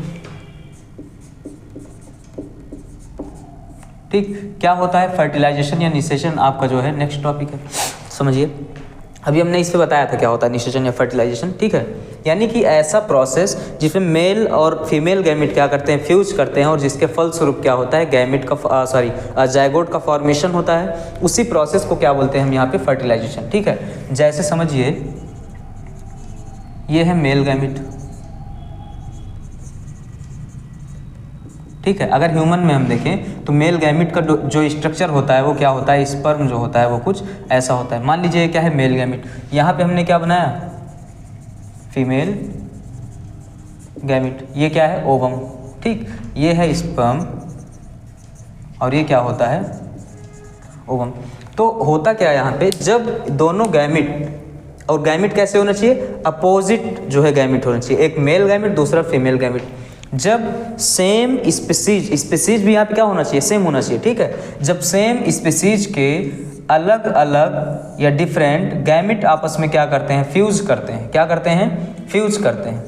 ठीक, क्या होता है फर्टिलाइजेशन या निषेचन, आपका जो है नेक्स्ट टॉपिक है, समझिए। अभी हमने इस पे बताया था क्या होता है निषेचन या फर्टिलाइजेशन। ठीक है, यानी कि ऐसा प्रोसेस जिसमें मेल और फीमेल गैमिट क्या करते हैं? फ्यूज करते हैं, और जिसके फलस्वरूप क्या होता है? गैमिट का जायगोट का फॉर्मेशन होता है। उसी प्रोसेस को क्या बोलते हैं हम यहाँ पे? फर्टिलाइजेशन। ठीक है, जैसे समझिए ये है मेल गैमिट। ठीक है, अगर ह्यूमन में हम देखें तो मेल गैमिट का जो स्ट्रक्चर होता है वो क्या होता है? स्पर्म जो होता है वो कुछ ऐसा होता है। मान लीजिए क्या है? Male gamete. यहाँ पे हमने क्या बनाया? Female gamete. ये क्या है? ओवम। ठीक, ये है स्पर्म और ये क्या होता है? ओवम। तो होता क्या है यहाँ पे? जब दोनों गैमिट, और गैमिट कैसे होना चाहिए? अपोजिट जो है गैमिट होना चाहिए, एक मेल गैमिट दूसरा फीमेल गैमिट। जब सेम स्पीसीज भी यहाँ पे क्या होना चाहिए? सेम होना चाहिए। ठीक है, जब सेम स्पीसीज के अलग अलग या डिफरेंट गैमिट आपस में क्या करते हैं? फ्यूज करते हैं। क्या करते हैं? फ्यूज करते हैं।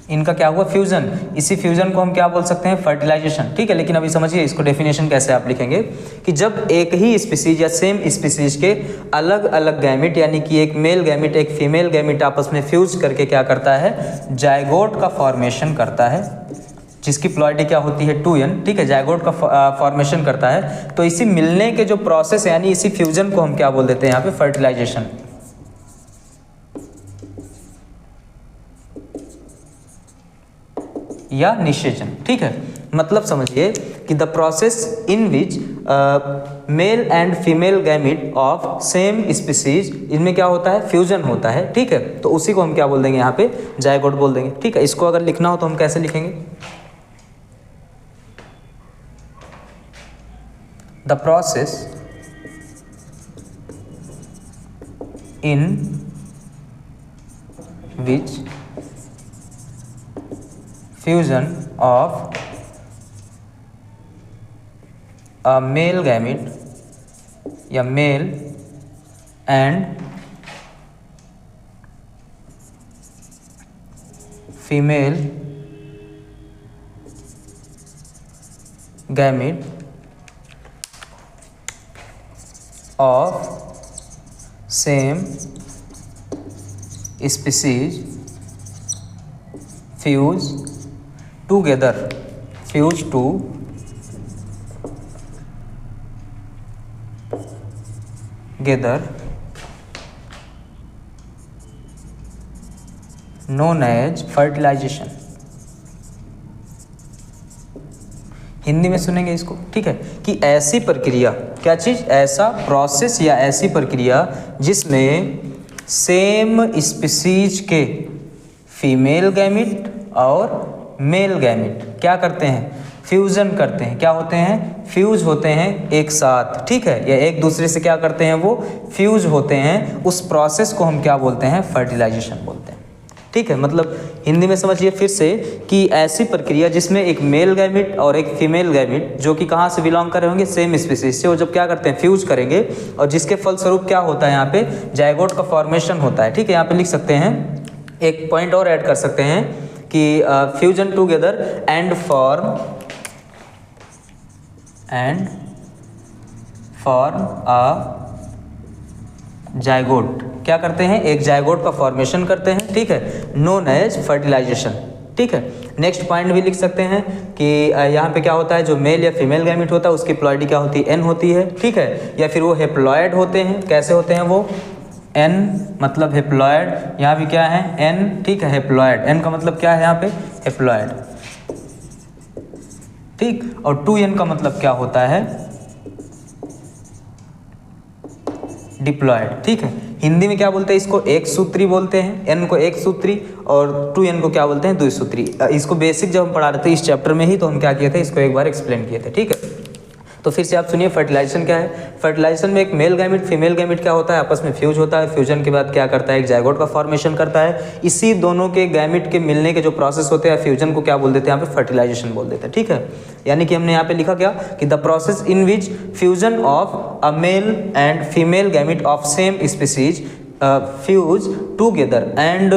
इनका क्या हुआ? फ्यूजन। इसी फ्यूजन को हम क्या बोल सकते हैं? फर्टिलाइजेशन। ठीक है, लेकिन अभी समझिए इसको डेफिनेशन कैसे आप लिखेंगे कि जब एक ही स्पीसीज या सेम स्पीसीज के अलग अलग गैमिट, यानी कि एक मेल गैमिट एक फीमेल गैमिट आपस में फ्यूज करके क्या करता है? जायगोट का फॉर्मेशन करता है, जिसकी प्लॉइडी क्या होती है? 2n। ठीक है, जायगोट का फॉर्मेशन करता है। तो इसी मिलने के जो प्रोसेस यानी इसी फ्यूजन को हम क्या बोल देते हैं यहाँ पे? फर्टिलाइजेशन या निषेचन। ठीक है, मतलब समझिए कि the process in which mail and female gamete of same species, इनमें क्या होता है? फ्यूजन होता है। ठीक है, तो उसी को हम क्या बोल देंगे यहाँ पे? जायगोट बोल देंगे। ठीक है, इसको अगर लिखना हो तो हम कैसे लिखेंगे? The process in which fusion of a male gamete या male and female gamete of same species fuse together, fuse together, known as fertilization। Hindi में सुनेंगे इसको। ठीक है, कि ऐसी प्रक्रिया, क्या चीज़? ऐसा प्रोसेस या ऐसी प्रक्रिया जिसमें सेम स्पीसीज के फीमेल गैमिट और मेल गैमिट क्या करते हैं? फ्यूजन करते हैं। क्या होते हैं? फ्यूज होते हैं एक साथ। ठीक है, या एक दूसरे से क्या करते हैं? वो फ्यूज होते हैं। उस प्रोसेस को हम क्या बोलते हैं? फर्टिलाइजेशन बोलते हैं। ठीक है, मतलब हिंदी में समझिए फिर से कि ऐसी प्रक्रिया जिसमें एक मेल गैमिट और एक फीमेल गैमिट जो कि कहाँ से बिलोंग कर रहे होंगे? सेम स्पीसीज से, वो जब क्या करते हैं? फ्यूज करेंगे, और जिसके फलस्वरूप क्या होता है यहाँ पे? जायगोट का फॉर्मेशन होता है। ठीक है, यहाँ पे लिख सकते हैं, एक पॉइंट और ऐड कर सकते हैं कि fusion together and form a zygote. क्या करते हैं? एक जायगोट का फॉर्मेशन करते हैं। ठीक है, नोन एज फर्टिलाइजेशन। ठीक है, नेक्स्ट पॉइंट भी लिख सकते हैं कि यहाँ पे क्या होता है? जो मेल या फीमेल गैमिट होता है उसकी प्लॉइडी क्या होती है? n होती है। ठीक है, या फिर वो हेप्लॉयड होते हैं। कैसे होते हैं वो? n मतलब हेप्लॉयड, यहाँ भी क्या है? n। ठीक है, हेप्लॉयड। n का मतलब क्या है यहाँ पे? हेप्लॉयड। ठीक, और 2n का मतलब क्या होता है? डिप्लॉयड। ठीक है, हिंदी में क्या बोलते हैं इसको? एक सूत्री बोलते हैं। n को एक सूत्री और 2n को क्या बोलते हैं? द्वि सूत्री। इसको बेसिक जब हम पढ़ा रहे थे इस चैप्टर में ही, तो हम क्या किए थे? इसको एक बार एक्सप्लेन किए थे। ठीक है, तो फिर से आप सुनिए फर्टिलाइजेशन क्या है। फर्टिलाइजेशन में एक मेल गैमेट फीमेल गैमेट क्या होता है, आपस में फ्यूज होता है। फ्यूजन के बाद क्या करता है, एक जायगोट का फॉर्मेशन करता है। इसी दोनों के गैमेट के मिलने के जो प्रोसेस होते हैं फ्यूजन को क्या बोल देते हैं, यहाँ पे फर्टिलाइजेशन बोल देते हैं। ठीक है, यानी कि हमने यहाँ पे लिखा क्या कि the process in which fusion of a male and female gamete of same species fuse together and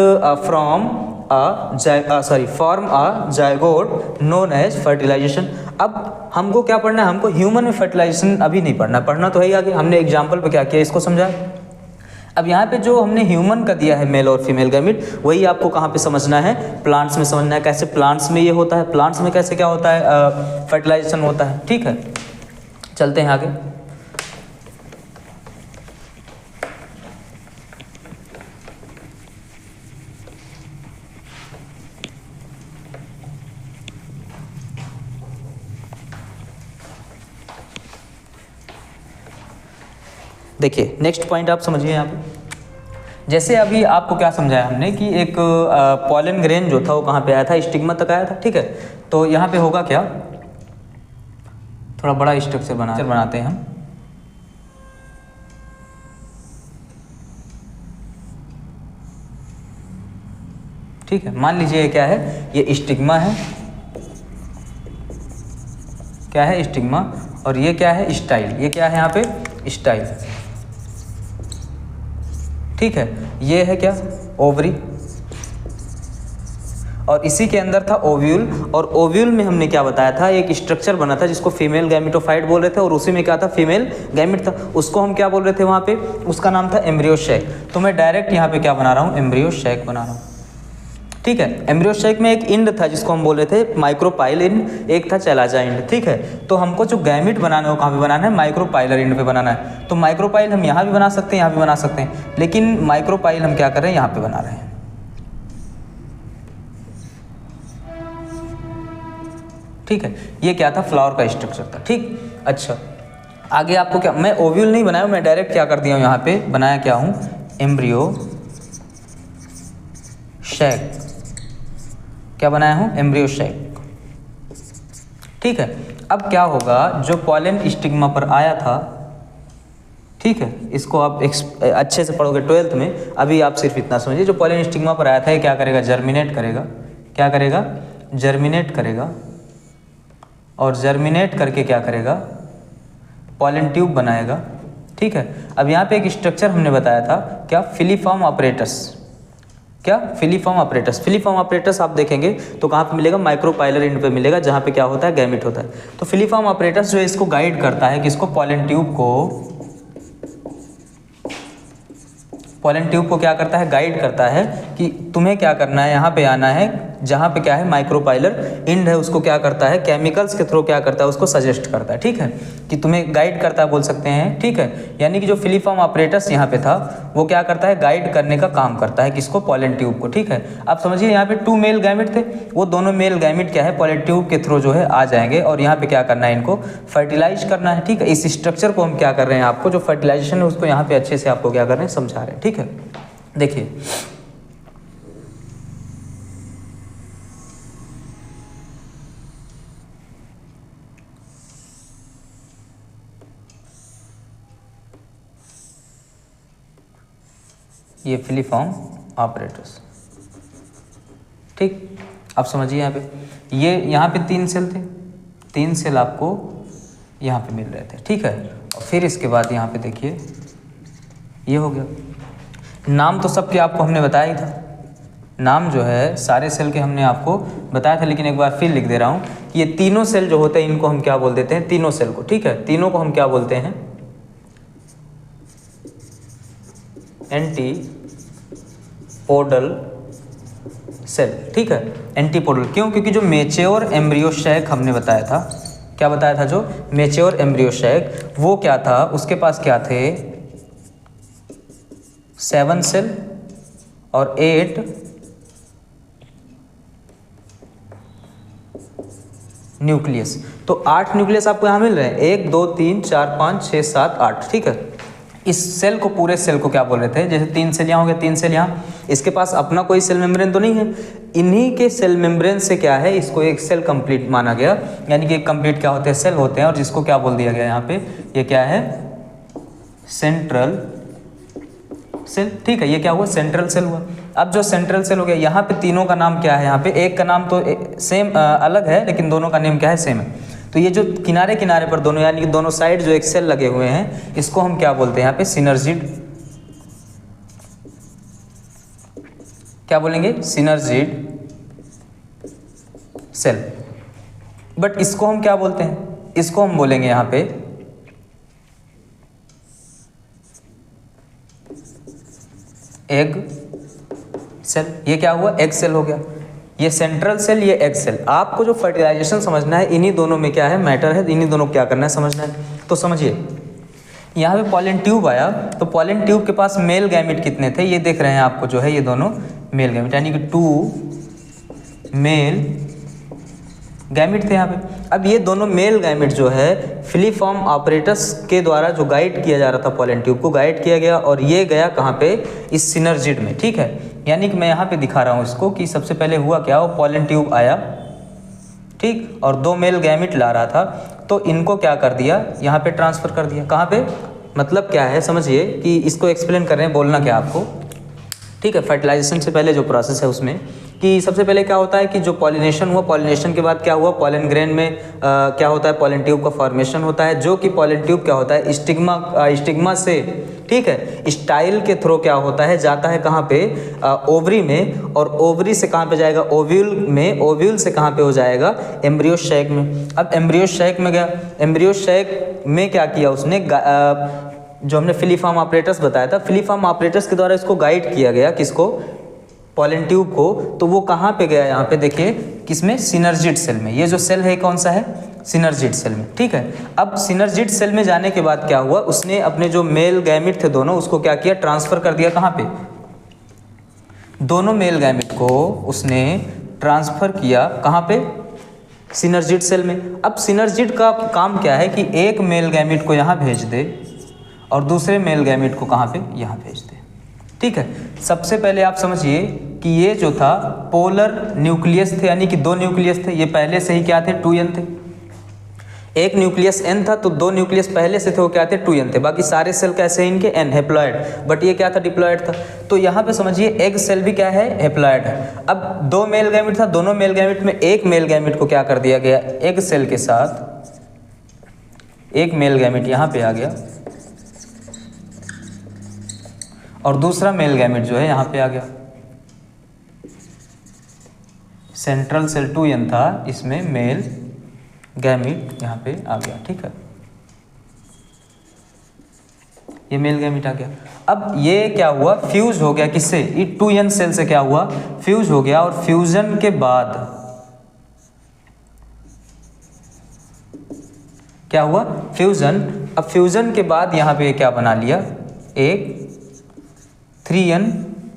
from form a zygote known as fertilization. अब हमको क्या पढ़ना है, हमको ह्यूमन में फर्टिलाइजेशन अभी नहीं पढ़ना, पढ़ना तो है ही आगे। हमने एग्जाम्पल पे क्या किया इसको समझा। अब यहाँ पे जो हमने ह्यूमन का दिया है मेल और फीमेल गैमेट, वही आपको कहाँ पे समझना है, प्लांट्स में समझना है। कैसे प्लांट्स में ये होता है, प्लांट्स में कैसे क्या होता है, फर्टिलाइजेशन होता है। ठीक है, चलते हैं आगे। देखिए नेक्स्ट पॉइंट आप समझिए यहाँ पे। जैसे अभी आपको क्या समझाया हमने कि एक पॉलन ग्रेन जो था वो कहाँ पे आया था, स्टिग्मा तक आया था। ठीक है, तो यहाँ पे होगा क्या, थोड़ा बड़ा स्ट्रक्चर बनाते हैं हम। ठीक है, मान लीजिए ये क्या है, ये स्टिग्मा है, क्या है स्टिग्मा, और ये क्या है स्टाइल, ये क्या है यहाँ पे स्टाइल। ठीक है, ये है क्या ओवरी, और इसी के अंदर था ओव्यूल। और ओव्यूल में हमने क्या बताया था, एक स्ट्रक्चर बना था जिसको फीमेल गैमेटोफाइट बोल रहे थे, और उसी में क्या था फीमेल गैमेट था, उसको हम क्या बोल रहे थे वहाँ पे, उसका नाम था एम्ब्रियो शैक। तो मैं डायरेक्ट यहाँ पे क्या बना रहा हूँ, एम्ब्रियो शैक बना रहा हूँ। ठीक है, एम्ब्रियो शैक में एक इंड था जिसको हम बोल रहे थे माइक्रोपाइल इंड, एक था चैलाजा इंड। ठीक है, तो हमको जो गैमेट बनाना है वो कहाँ पे बनाना है, माइक्रोपाइलर इंड पे बनाना है। तो माइक्रोपाइल हम यहाँ भी बना सकते हैं, यहाँ भी बना सकते हैं, लेकिन माइक्रोपाइल हम क्या कर रहे हैं, यहाँ पे बना रहे हैं। ठीक है, ये क्या था, फ्लावर का स्ट्रक्चर था। ठीक, अच्छा आगे आपको क्या, मैं ओव्यूल नहीं बनाया, मैं डायरेक्ट क्या कर दिया हूँ, यहाँ पे बनाया क्या हूँ, एम्ब्रियो शैक। क्या बनाया हूँ, एम्ब्रियो शैक। ठीक है, अब क्या होगा, जो पॉलन स्टिग्मा पर आया था, ठीक है, इसको आप अच्छे से पढ़ोगे 12th में। अभी आप सिर्फ इतना समझिए, जो पॉलन स्टिग्मा पर आया था ये क्या करेगा, जर्मिनेट करेगा। क्या करेगा, जर्मिनेट करेगा, और जर्मिनेट करके क्या करेगा, पॉलन ट्यूब बनाएगा। ठीक है, अब यहाँ पे एक स्ट्रक्चर हमने बताया था क्या, फिलीफॉर्म ऑपरेटस। क्या, फिलीफॉर्म ऑपरेटस। फिलीफॉर्म ऑपरेटस आप देखेंगे तो कहाँ पे मिलेगा, माइक्रोपाइलर इंड पे मिलेगा, जहाँ पे क्या होता है, गैमेट होता है। तो फिलीफॉर्म ऑपरेटस जो है इसको गाइड करता है, किसको, पॉलन ट्यूब को। पॉलन ट्यूब को क्या करता है, गाइड करता है कि तुम्हें क्या करना है, यहाँ पे आना है, जहाँ पे क्या है माइक्रोपाइलर इंड है, उसको क्या करता है, केमिकल्स के थ्रू क्या करता है, उसको सजेस्ट करता है। ठीक है, कि तुम्हें गाइड करता है बोल सकते हैं। ठीक है, यानी कि जो फिलीफॉर्म ऑपरेटस यहाँ पे था वो क्या करता है, गाइड करने का काम करता है, किसको, पॉलन ट्यूब को। ठीक है, आप समझिए यहाँ पे 2 मेल गैमेट थे, वो दोनों मेल गैमेट क्या है, पॉलन ट्यूब के थ्रू जो है आ जाएंगे, और यहाँ पे क्या करना है, इनको फर्टिलाइज करना है। ठीक है, इस स्ट्रक्चर को हम क्या कर रहे हैं, आपको जो फर्टिलाइजेशन है उसको यहाँ पे अच्छे से आपको क्या कर रहे हैं, समझा रहे हैं। ठीक है, देखिए ये फिलीफॉर्म ऑपरेटस। ठीक, आप समझिए यहाँ पे, ये यहाँ पे 3 सेल थे, 3 सेल आपको यहाँ पे मिल रहे थे। ठीक है, और फिर इसके बाद यहाँ पे देखिए ये हो गया। नाम तो सबके आपको हमने बताया ही था, नाम जो है सारे सेल के हमने आपको बताया था, लेकिन एक बार फिर लिख दे रहा हूँ कि ये तीनों सेल जो होते हैं इनको हम क्या बोल देते हैं, तीनों सेल को। ठीक है, तीनों को हम क्या बोलते हैं, एंटीपोडल सेल। ठीक है, एंटीपोडल क्यों, क्योंकि जो मैच्योर एम्ब्रियो शैक हमने बताया था, क्या बताया था, जो मैच्योर एम्ब्रियो शैक वो क्या था, उसके पास क्या थे, 7 सेल और 8 न्यूक्लियस। तो 8 न्यूक्लियस आपको यहाँ मिल रहे हैं, 1 2 3 4 5 6 7 8। ठीक है, इस सेल को, पूरे सेल को क्या बोल रहे थे, जैसे 3 सेल यहाँ हो गया, 3 सेल यहाँ, इसके पास अपना कोई सेल मेम्ब्रेन तो नहीं है, इन्हीं के सेल मेम्ब्रेन से क्या है, इसको एक सेल कंप्लीट माना गया, यानी कि एक कंप्लीट क्या होते हैं, सेल होते हैं, और जिसको क्या बोल दिया गया यहाँ पे, ये क्या है, सेंट्रल सेल। ठीक है, ये क्या हुआ, सेंट्रल सेल हुआ। अब जो सेंट्रल सेल हो गया, यहाँ पे तीनों का नाम क्या है, यहाँ पे एक का नाम तो सेम अलग है, लेकिन दोनों का नेम क्या है, सेम है। तो ये जो किनारे किनारे पर दोनों, यानी कि दोनों साइड जो एक सेल लगे हुए हैं, इसको हम क्या बोलते हैं यहाँ पे, सिनर्जिड, क्या बोलेंगे, सिनर्जिड सेल। बट इसको हम क्या बोलते हैं, इसको हम बोलेंगे यहाँ पे एग सेल। ये क्या हुआ, एग सेल हो गया। ये सेंट्रल सेल, ये एग सेल। आपको जो फर्टिलाइजेशन समझना है, इन्हीं दोनों में क्या है, मैटर है, इन्हीं दोनों को क्या करना है, समझना है। तो समझिए, यहाँ पे पॉलन ट्यूब आया, तो पॉलन ट्यूब के पास मेल गैमिट कितने थे, ये देख रहे हैं आपको, जो है ये दोनों मेल गैमिट, यानी कि 2 मेल गैमिट थे यहाँ पे। अब ये दोनों मेल गैमिट जो है, फिलीफॉर्म ऑपरेटस के द्वारा जो गाइड किया जा रहा था, पॉलन ट्यूब को गाइड किया गया, और ये गया कहाँ पे, इस सिनर्जिड में। ठीक है, यानी कि मैं यहाँ पे दिखा रहा हूँ इसको कि सबसे पहले हुआ क्या, वो पॉलन ट्यूब आया, ठीक, और 2 मेल गैमिट ला रहा था, तो इनको क्या कर दिया, यहाँ पे ट्रांसफ़र कर दिया। कहाँ पे, मतलब क्या है, समझिए कि इसको एक्सप्लेन कर रहे हैं, बोलना क्या आपको। ठीक है, फर्टिलाइजेशन से पहले जो प्रोसेस है उसमें कि सबसे पहले क्या होता है कि जो पॉलिनेशन हुआ, पॉलिनेशन के बाद क्या हुआ, पॉलन ग्रेन में क्या होता है, पॉलन ट्यूब का फॉर्मेशन होता है, जो कि पॉलन ट्यूब क्या होता है, स्टिग्मा से, ठीक है, स्टाइल के थ्रू क्या होता है, जाता है कहाँ पे, ओवरी में, और ओवरी से कहाँ पे जाएगा, ओव्यूल में, ओव्यूल से कहाँ पे हो जाएगा, एम्ब्रियो शैक में। अब एम्ब्रियो शैक में गया, एम्ब्रियो शैक में क्या किया उसने, जो हमने फिलीफॉर्म ऑपरेटर्स बताया था, फिलीफॉर्म ऑपरेटर्स के द्वारा इसको गाइड किया गया, किसको, पॉलन ट्यूब को। तो वो कहाँ पे गया, यहाँ पे देखिए, किसमें, सिनर्जिड सेल में। ये जो सेल है कौन सा है, सिनर्जिड सेल में। ठीक है, अब सिनर्जिड सेल में जाने के बाद क्या हुआ, उसने अपने जो मेल गैमिट थे दोनों, उसको क्या किया, ट्रांसफ़र कर दिया कहाँ पे, दोनों मेल गैमिट को उसने ट्रांसफ़र किया कहाँ पे, सिनर्जिड सेल में। अब सिनर्जिड का काम क्या है कि एक मेल गैमिट को यहाँ भेज दे और दूसरे मेल गैमिट को कहाँ पे, यहाँ भेज दे। ठीक है, सबसे पहले आप समझिए कि ये जो था पोलर न्यूक्लियस थे, यानी कि 2 न्यूक्लियस थे, ये पहले से ही क्या थे, 2n थे। एक न्यूक्लियस n था, तो 2 न्यूक्लियस पहले से थे, वो क्या थे, 2n थे। बाकी सारे सेल कैसे हैं इनके, n, हेप्लॉइड, बट ये क्या था, डिप्लॉइड था। तो यहाँ पे समझिए एग सेल भी क्या है, हेप्लॉइड है। अब 2 मेल गैमिट था, दोनों मेल गैमिट में एक मेल गैमिट को क्या कर दिया गया, एग सेल के साथ एक मेल गैमिट यहाँ पे आ गया, और दूसरा मेल गैमिट जो है यहाँ पे आ गया। सेंट्रल सेल 2n था, इसमें मेल गैमिट यहाँ पे आ गया। ठीक है, ये मेल गैमिट आ गया। अब ये क्या हुआ, फ्यूज हो गया किससे, ये 2n सेल से क्या हुआ, फ्यूज हो गया, और फ्यूजन के बाद क्या हुआ, फ्यूजन। अब फ्यूजन के बाद यहाँ पे क्या बना लिया, एक 3n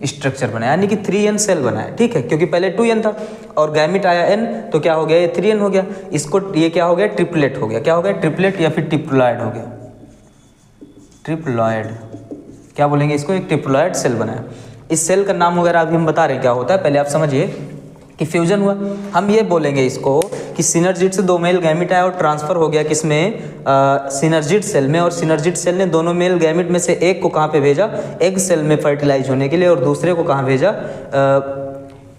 स्ट्रक्चर बनाया, यानी कि 3n सेल बनाया। ठीक है, क्योंकि पहले 2n था और गैमिट आया n, तो क्या हो गया, ये 3n हो गया। इसको ये क्या हो गया, ट्रिपलेट हो गया। क्या हो गया, ट्रिपलेट या फिर ट्रिप्लॉइड हो गया, ट्रिप्लॉइड क्या बोलेंगे इसको, एक ट्रिप्लॉइड सेल बनाया। इस सेल का नाम वगैरह अभी हम बता रहे हैं क्या होता है, पहले आप समझिए कि फ्यूजन हुआ। हम ये बोलेंगे इसको कि सिनर्जिड से 2 मेल गैमिट आया और ट्रांसफ़र हो गया किसमें, सिनर्जिड सेल में, और सिनर्जिड सेल ने दोनों मेल गैमिट में से एक को कहाँ पे भेजा, एग सेल में फर्टिलाइज होने के लिए, और दूसरे को कहाँ भेजा,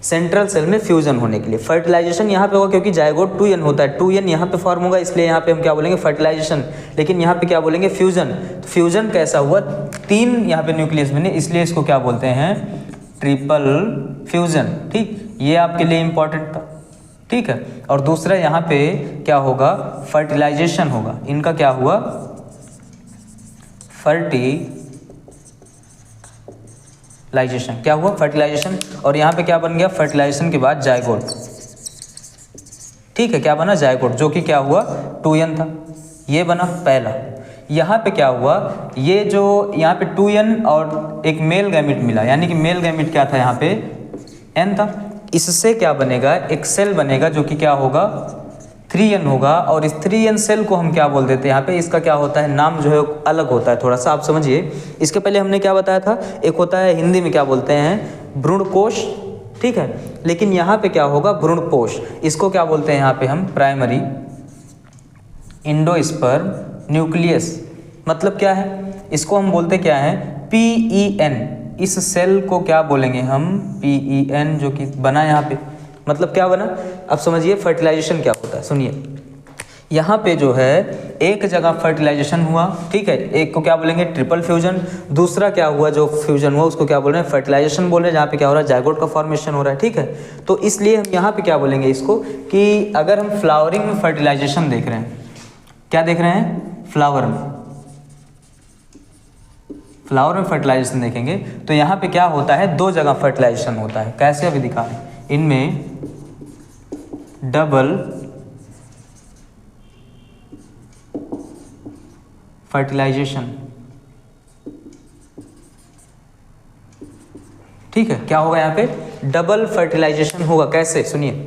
सेंट्रल सेल में फ्यूजन होने के लिए। फर्टिलाइजेशन यहाँ पे होगा क्योंकि जायगोट 2n होता है, 2n यहाँ पे फॉर्म होगा, इसलिए यहाँ पे हम क्या बोलेंगे, फर्टिलाइजेशन। लेकिन यहाँ पे क्या बोलेंगे, फ्यूजन। तो फ्यूजन कैसा हुआ, 3 यहाँ पे न्यूक्लियस बने, इसलिए इसको क्या बोलते हैं, ट्रिपल फ्यूजन। ठीक, ये आपके लिए इम्पॉर्टेंट था। ठीक है, और दूसरा यहाँ पे क्या होगा, फर्टिलाइजेशन होगा। इनका क्या हुआ, फर्टिलाइजेशन, क्या हुआ, फर्टिलाइजेशन। और यहाँ पे क्या बन गया, फर्टिलाइजेशन के बाद जायगोट। ठीक है, क्या बना, जायगोट, जो कि क्या हुआ, 2n था, ये बना पहला। यहाँ पे क्या हुआ, ये जो यहाँ पे 2n और एक मेल गैमिट मिला, यानी कि मेल गैमिट क्या था, यहाँ पे n था। इससे क्या बनेगा, एक सेल बनेगा जो कि क्या होगा, 3n होगा और इस 3n सेल को हम क्या बोल देते हैं यहाँ पे, इसका क्या होता है नाम जो है अलग होता है थोड़ा सा, आप समझिए। इसके पहले हमने क्या बताया था, एक होता है हिंदी में क्या बोलते हैं भ्रूणकोश, ठीक है, लेकिन यहाँ पे क्या होगा भ्रूणपोष, इसको क्या बोलते हैं यहाँ पे हम प्राइमरी इंडोस्पर्म न्यूक्लियस। मतलब क्या है, इसको हम बोलते क्या है PEN, इस सेल को क्या बोलेंगे हम PEN, जो कि बना यहाँ पे, मतलब क्या बना, अब समझिए फर्टिलाइजेशन क्या होता है। सुनिए यहाँ पे जो है एक जगह फर्टिलाइजेशन हुआ, ठीक है, एक को क्या बोलेंगे ट्रिपल फ्यूजन, दूसरा क्या हुआ जो फ्यूजन हुआ उसको क्या बोल रहे हैं फर्टिलाइजेशन बोल रहे हैं, जहाँ पे क्या हो रहा है जायगोट का फॉर्मेशन हो रहा है, ठीक है। तो इसलिए हम यहाँ पे क्या बोलेंगे इसको कि अगर हम फ्लावरिंग में फर्टिलाइजेशन देख रहे हैं, क्या देख रहे हैं फ्लावर में फर्टिलाइजेशन देखेंगे तो यहाँ पे क्या होता है दो जगह फर्टिलाइजेशन होता है। कैसे अभी दिखा रहे हैं, इनमें डबल फर्टिलाइजेशन, ठीक है, क्या होगा यहाँ पे डबल फर्टिलाइजेशन होगा। कैसे, सुनिए,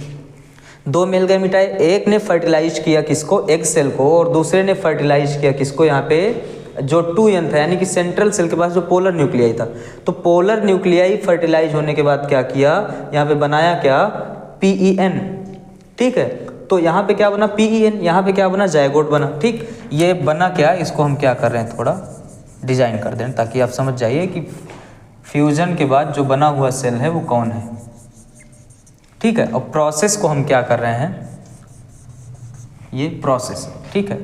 दो मेल गैमीट आए, एक ने फर्टिलाइज किया किसको एग सेल को और दूसरे ने फर्टिलाइज किया किसको यहाँ पे जो 2n था, यानी कि सेंट्रल सेल के पास जो पोलर न्यूक्लियाई था। तो पोलर न्यूक्लियाई फर्टिलाइज होने के बाद क्या किया, यहाँ पे बनाया क्या PEN, ठीक है। तो यहाँ पे क्या बना PEN, यहाँ पे क्या बना जायगोट बना, ठीक। ये बना क्या, इसको हम क्या कर रहे हैं थोड़ा डिजाइन कर दें ताकि आप समझ जाइए कि फ्यूजन के बाद जो बना हुआ सेल है वो कौन है, ठीक है। और प्रोसेस को हम क्या कर रहे हैं, ये प्रोसेस, ठीक है,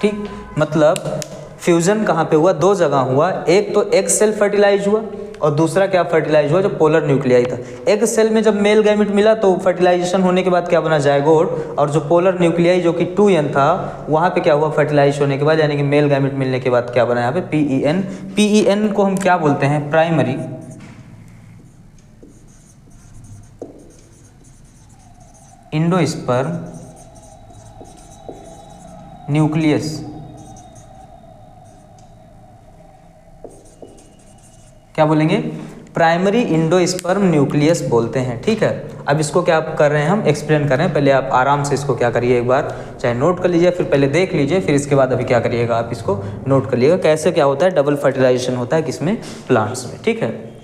ठीक। मतलब फ्यूजन कहाँ पे हुआ, दो जगह हुआ, एक तो एग सेल फर्टिलाइज हुआ और दूसरा क्या फर्टिलाइज हुआ जो पोलर न्यूक्लियाई था। एग सेल में जब मेल गैमेट मिला तो फर्टिलाइजेशन होने के बाद क्या बना जायगोट, और जो पोलर न्यूक्लियाई जो कि 2n था वहाँ पे क्या हुआ फर्टिलाइज होने के बाद, यानी कि मेल गैमेट मिलने के बाद क्या बना यहाँ पे PEN। PEN को हम क्या बोलते हैं प्राइमरी इंडोस्पर्म न्यूक्लियस, क्या बोलेंगे प्राइमरी इंडोस्पर्म न्यूक्लियस बोलते हैं, ठीक है। अब इसको क्या कर रहे हैं हम एक्सप्लेन कर रहे हैं, पहले आप आराम से इसको क्या करिए एक बार चाहे नोट कर लीजिए, फिर पहले देख लीजिए, फिर इसके बाद अभी क्या करिएगा आप इसको नोट कर लीजिएगा कैसे क्या होता है डबल फर्टिलाइजेशन होता है किसमें प्लांट्स में, ठीक है।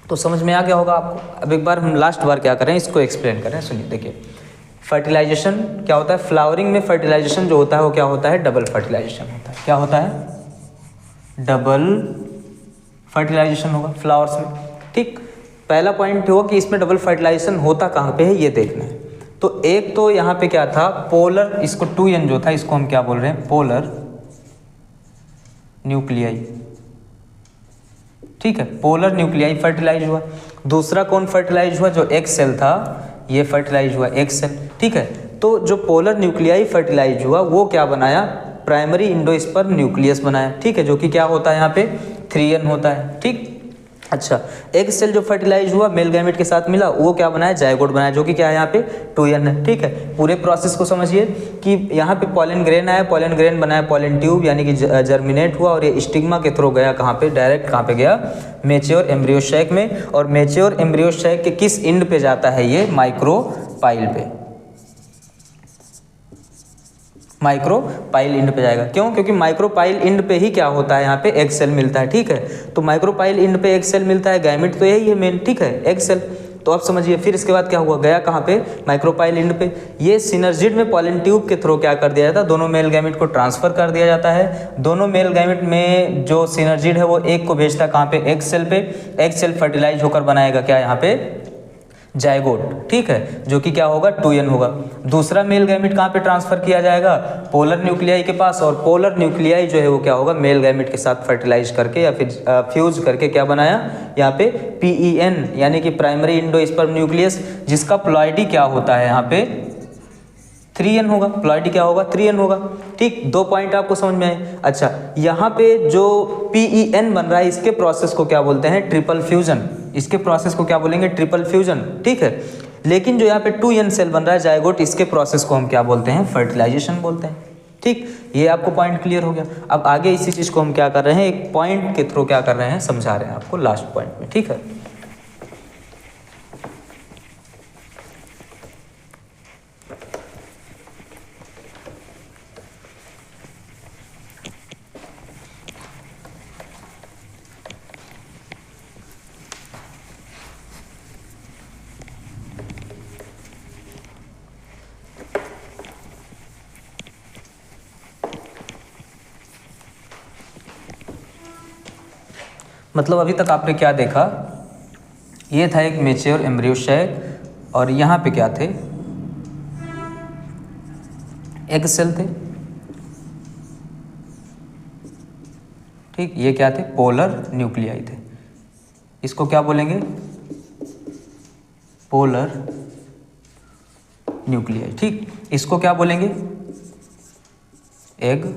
तो समझ में आ गया होगा आपको। अब एक बार हम लास्ट बार क्या करें इसको एक्सप्लेन करें। सुनिए देखिए, फर्टिलाइजेशन क्या होता है, फ्लावरिंग में फर्टिलाइजेशन जो होता है वो क्या होता है डबल फर्टिलाइजेशन होता है। क्या होता है डबल फर्टिलाइजेशन होगा फ्लावर्स में, ठीक। पहला पॉइंट हो कि इसमें डबल फर्टिलाइजेशन होता कहाँ पे है ये देखना है। तो एक तो यहाँ पे क्या था पोलर, इसको 2n जो था इसको हम क्या बोल रहे हैं पोलर न्यूक्लियाई, ठीक है। पोलर न्यूक्लियाई फर्टिलाइज हुआ, दूसरा कौन फर्टिलाइज हुआ जो एक सेल था ये फर्टिलाइज हुआ एक सेल, ठीक है। तो जो पोलर न्यूक्लियाई फर्टिलाइज हुआ वो क्या बनाया प्राइमरी इंडोस्पर्म न्यूक्लियस बनाया, ठीक है, जो कि क्या होता है यहाँ पे 3n होता है, ठीक। अच्छा, एक सेल जो फर्टिलाइज हुआ मेल गैमेट के साथ मिला वो क्या बनाया जायगोट बनाया, जो कि क्या है यहाँ पे 2n है, ठीक है। पूरे प्रोसेस को समझिए कि यहाँ पे पॉलन ग्रेन आया, पॉलन ग्रेन बनाया पॉलन ट्यूब यानी कि जर्मिनेट हुआ और ये स्टिग्मा के थ्रू गया कहाँ पे डायरेक्ट कहाँ पे गया मैच्योर एम्ब्रियो सैक में, और मैच्योर एम्ब्रियो सैक के किस इंड पे जाता है ये माइक्रोपाइल पे, माइक्रोपाइल इंड पे जाएगा। क्यों? क्योंकि माइक्रोपाइल इंड पे ही क्या होता है यहाँ पे एग सेल मिलता है, ठीक है। तो माइक्रोपाइल इंड पे एग सेल मिलता है, गैमेट तो यही है मेन, ठीक है, एग सेल। तो आप समझिए फिर इसके बाद क्या हुआ गया कहाँ पे माइक्रोपाइल इंड पे, ये सिनर्जिड में पॉलन ट्यूब के थ्रू क्या कर दिया जाता है दोनों मेल गैमेट को ट्रांसफर कर दिया जाता है। दोनों मेल गैमेट में जो सिनर्जिड है वो एक को भेजता है कहाँ पे एग सेल पे, एग सेल फर्टिलाइज होकर बनाएगा क्या यहाँ पे जायगोट, ठीक है, जो कि क्या होगा 2n होगा। दूसरा मेल गैमेट कहाँ पे ट्रांसफर किया जाएगा, पोलर न्यूक्लियाई के पास, और पोलर न्यूक्लियाई जो है वो क्या होगा मेल गैमेट के साथ फर्टिलाइज करके या फिर फ्यूज करके क्या बनाया यहाँ पे PEN यानी कि प्राइमरी इंडोस्पर्म न्यूक्लियस, जिसका प्लॉइडी क्या होता है यहाँ पे 3n होगा। प्लॉइडी क्या होगा 3n होगा। ठीक, 2 पॉइंट आपको समझ में आए। अच्छा, यहाँ पे जो PEN बन रहा है इसके प्रोसेस को क्या बोलते हैं ट्रिपल फ्यूजन, इसके प्रोसेस को क्या बोलेंगे ट्रिपल फ्यूजन, ठीक है। लेकिन जो यहाँ पे 2n सेल बन रहा है जायगोट, इसके प्रोसेस को हम क्या बोलते हैं फर्टिलाइजेशन बोलते हैं। ठीक, ये आपको पॉइंट क्लियर हो गया। अब आगे इसी चीज़ को हम क्या कर रहे हैं एक पॉइंट के थ्रू क्या कर रहे हैं समझा रहे हैं आपको लास्ट पॉइंट में, ठीक है। मतलब अभी तक आपने क्या देखा, ये था एक मैच्योर एम्ब्रियो शैक और यहाँ पे क्या थे एग सेल थे। ठीक, ये क्या थे पोलर न्यूक्लियाई थे। इसको क्या बोलेंगे पोलर न्यूक्लियाई। ठीक, इसको क्या बोलेंगे एग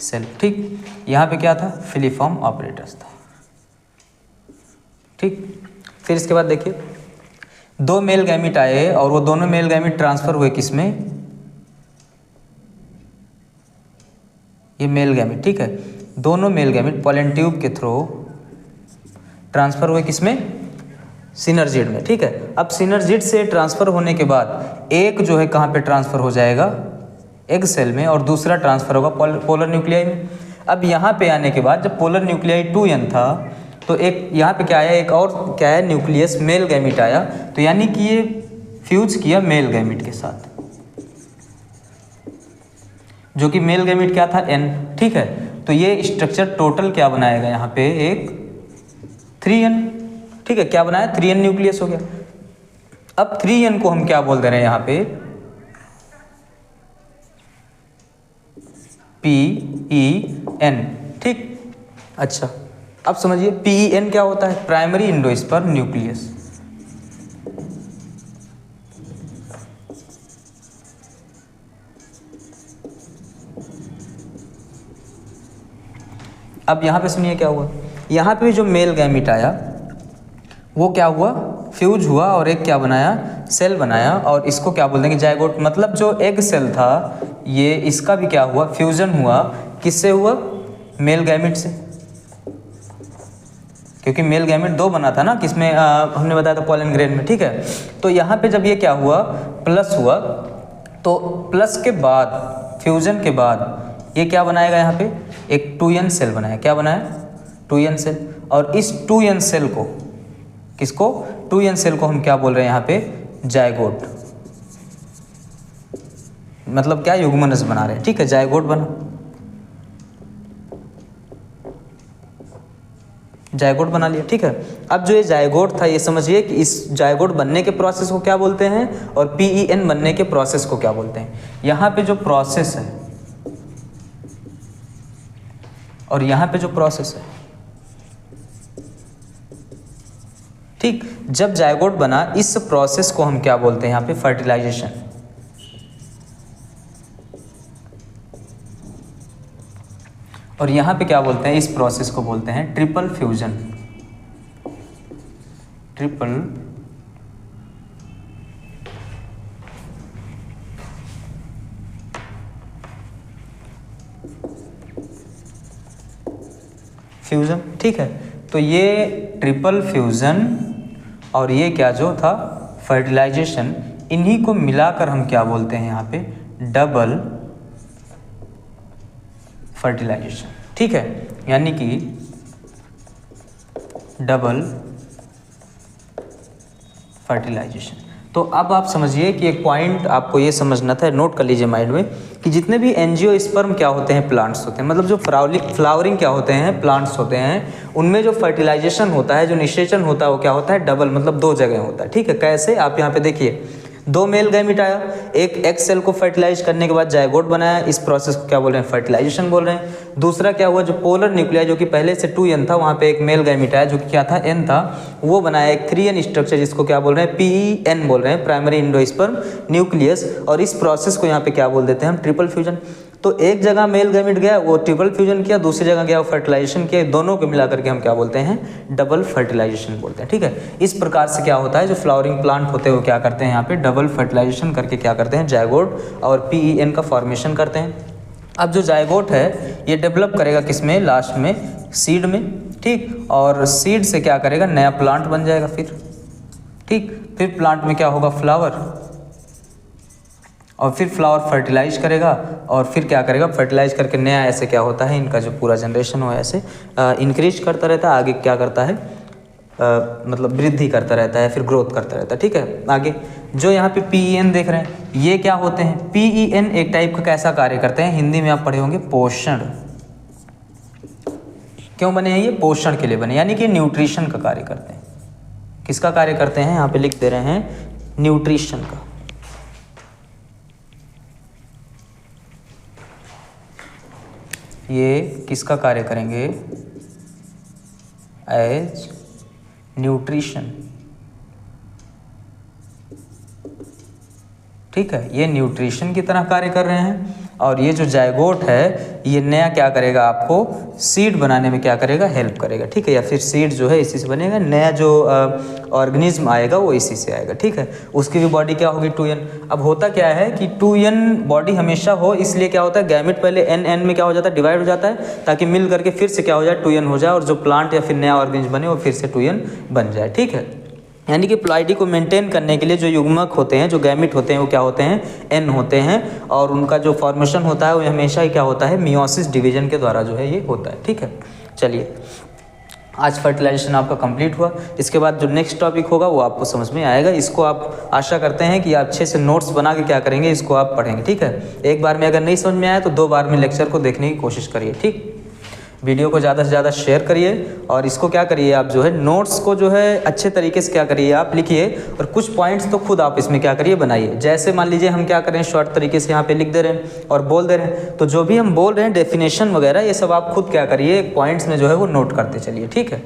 सेल। ठीक, यहाँ पे क्या था फिलीफॉर्म ऑपरेटर्स था। ठीक, फिर इसके बाद देखिए 2 मेल गैमिट आए और वो दोनों मेल गैमिट ट्रांसफर हुए किसमें, ये मेल गैमिट, ठीक है, दोनों मेल गैमिट पोलन ट्यूब के थ्रू ट्रांसफर हुए किसमें सिनर्जिड में। ठीक है, अब सिनर्जिड से ट्रांसफर होने के बाद एक जो है कहाँ पे ट्रांसफर हो जाएगा एग सेल में और दूसरा ट्रांसफर होगा पोलर न्यूक्लियाई में। अब यहाँ पे आने के बाद जब पोलर न्यूक्लियाई 2n था तो एक यहाँ पे क्या आया एक और क्या है न्यूक्लियस मेल गैमिट आया, तो यानी कि ये फ्यूज किया मेल गैमिट के साथ, जो कि मेल गैमिट क्या था n। ठीक है, तो ये स्ट्रक्चर टोटल क्या बनाएगा यहाँ पे एक 3n। ठीक है, क्या बनाया 3n न्यूक्लियस हो गया। अब 3n को हम क्या बोल दे रहे हैं यहाँ पे PEN। ठीक, अच्छा अब समझिए PEN क्या होता है प्राइमरी इंडोस्पर्म न्यूक्लियस। अब यहाँ पे सुनिए क्या हुआ, यहाँ पे जो मेल गैमिट आया वो क्या हुआ फ्यूज हुआ और एक क्या बनाया सेल बनाया और इसको क्या बोल देंगे जायगोट। मतलब जो एग सेल था ये इसका भी क्या हुआ फ्यूजन हुआ, किससे हुआ मेल गैमिट से, क्योंकि मेल गैमेट 2 बना था ना किसमें हमने बताया था पोलन ग्रेन में। ठीक है, तो यहाँ पे जब ये क्या हुआ प्लस हुआ तो प्लस के बाद फ्यूजन के बाद ये क्या बनाएगा यहाँ पे एक 2n सेल बनाया। क्या बनाया 2n सेल, और इस 2n सेल को किसको 2n सेल को हम क्या बोल रहे हैं यहाँ पे जायगोट, मतलब क्या युग्मनज बना रहे हैं। ठीक है, जायगोट बना, जायगोट बना लिया। ठीक है, अब जो ये जायगोट था ये समझिए कि इस जायगोट बनने के प्रोसेस को क्या बोलते हैं और PEN बनने के प्रोसेस को क्या बोलते हैं। यहाँ पे जो प्रोसेस है और यहाँ पे जो प्रोसेस है, ठीक, जब जायगोट बना इस प्रोसेस को हम क्या बोलते हैं यहाँ पे फर्टिलाइजेशन। और यहाँ पे क्या बोलते हैं इस प्रोसेस को बोलते हैं ट्रिपल फ्यूजन। Triple fusion. ठीक है, तो ये ट्रिपल फ्यूजन और ये क्या जो था फर्टिलाइजेशन, इन्हीं को मिलाकर हम क्या बोलते हैं यहाँ पे डबल फर्टिलाइजेशन। ठीक है, यानी कि डबल फर्टिलाइजेशन। तो अब आप समझिए कि एक पॉइंट आपको ये समझना था, नोट कर लीजिए माइंड में, कि जितने भी एंजियोस्पर्म क्या होते हैं, प्लांट्स होते हैं, मतलब जो फ्लावरिंग क्या होते हैं, प्लांट्स होते हैं, उनमें जो फर्टिलाइजेशन होता है, जो निषेचन होता है, वो क्या होता है, डबल, मतलब 2 जगह होता है। ठीक है, कैसे, आप यहाँ पे देखिए, 2 मेल गैमीट आया, एक एग सेल को फर्टिलाइज करने के बाद जायगोट बनाया, इस प्रोसेस को क्या बोल रहे हैं, फर्टिलाइजेशन बोल रहे हैं। दूसरा क्या हुआ, जो पोलर न्यूक्लिया जो कि पहले से 2n था, वहाँ पे एक मेल गैमीट आया जो कि क्या था, n था, वो बनाया एक 3n स्ट्रक्चर, जिसको क्या बोल रहे हैं, PEN बोल रहे हैं, प्राइमरी एंडोस्पर्म न्यूक्लियस। और इस प्रोसेस को यहाँ पे क्या बोल देते हैं हम, ट्रिपल फ्यूजन। तो एक जगह मेल गैमीट गया, वो ट्रिपल फ्यूजन किया, दूसरी जगह गया वो फर्टिलाइजेशन किया, दोनों को मिलाकर के हम क्या बोलते हैं, डबल फर्टिलाइजेशन बोलते हैं। ठीक है, इस प्रकार से क्या होता है, जो फ्लावरिंग प्लांट होते हैं वो क्या करते हैं, यहाँ पे डबल फर्टिलाइजेशन करके क्या करते हैं, जायगोट और PEN का फॉर्मेशन करते हैं। अब जो जायगोट है ये डेवलप करेगा किसमें, लास्ट में सीड में। ठीक, और सीड से क्या करेगा, नया प्लांट बन जाएगा फिर। ठीक, फिर प्लांट में क्या होगा, फ्लावर, और फिर फ्लावर फर्टिलाइज करेगा, और फिर क्या करेगा, फर्टिलाइज करके नया, ऐसे क्या होता है, इनका जो पूरा जनरेशन हो ऐसे इंक्रीज करता रहता है, आगे क्या करता है, मतलब वृद्धि करता रहता है, फिर ग्रोथ करता रहता है। ठीक है, आगे जो यहाँ पे PEN देख रहे हैं, ये क्या होते हैं, PEN एक टाइप का कैसा कार्य करते हैं, हिंदी में आप पढ़े होंगे पोषण। क्यों बने हैं ये, पोषण के लिए बने, यानी कि न्यूट्रिशन का कार्य करते हैं। किसका कार्य करते हैं, यहाँ पे लिख दे रहे हैं, न्यूट्रिशन का। ये किसका कार्य करेंगे, एज न्यूट्रिशन। ठीक है, ये न्यूट्रिशन की तरह कार्य कर रहे हैं। और ये जो जायगोट है ये नया क्या करेगा, आपको सीड बनाने में क्या करेगा, हेल्प करेगा। ठीक है, या फिर सीड जो है इसी से बनेगा, नया जो ऑर्गेनिज्म आएगा वो इसी से आएगा। ठीक है, उसकी भी बॉडी क्या होगी, 2n। अब होता क्या है कि 2n बॉडी हमेशा हो, इसलिए क्या होता है, गैमेट पहले n में क्या हो जाता है, डिवाइड हो जाता है, ताकि मिल करके फिर से क्या हो जाए, 2n हो जाए, और जो प्लांट या फिर नया ऑर्गेनिज्म बने वो फिर से 2n बन जाए। ठीक है, यानी कि प्लॉइडी को मेंटेन करने के लिए जो युग्मक होते हैं, जो गैमिट होते हैं, वो क्या होते हैं, n होते हैं, और उनका जो फॉर्मेशन होता है वो हमेशा ही क्या होता है, मियोसिस डिवीजन के द्वारा जो है ये होता है। ठीक है, चलिए आज फर्टिलाइजेशन आपका कंप्लीट हुआ। इसके बाद जो नेक्स्ट टॉपिक होगा वो आपको समझ में आएगा। इसको आप आशा करते हैं कि आप अच्छे से नोट्स बना के क्या करेंगे, इसको आप पढ़ेंगे। ठीक है, एक बार में अगर नहीं समझ में आया तो 2 बार में लेक्चर को देखने की कोशिश करिए। ठीक, वीडियो को ज़्यादा से ज़्यादा शेयर करिए, और इसको क्या करिए, आप जो है नोट्स को जो है अच्छे तरीके से क्या करिए, आप लिखिए, और कुछ पॉइंट्स तो खुद आप इसमें क्या करिए, बनाइए। जैसे मान लीजिए हम क्या करें, शॉर्ट तरीके से यहाँ पे लिख दे रहे हैं और बोल दे रहे हैं, तो जो भी हम बोल रहे हैं डेफिनेशन वगैरह ये सब आप खुद क्या करिए, पॉइंट्स में जो है वो नोट करते चलिए। ठीक है,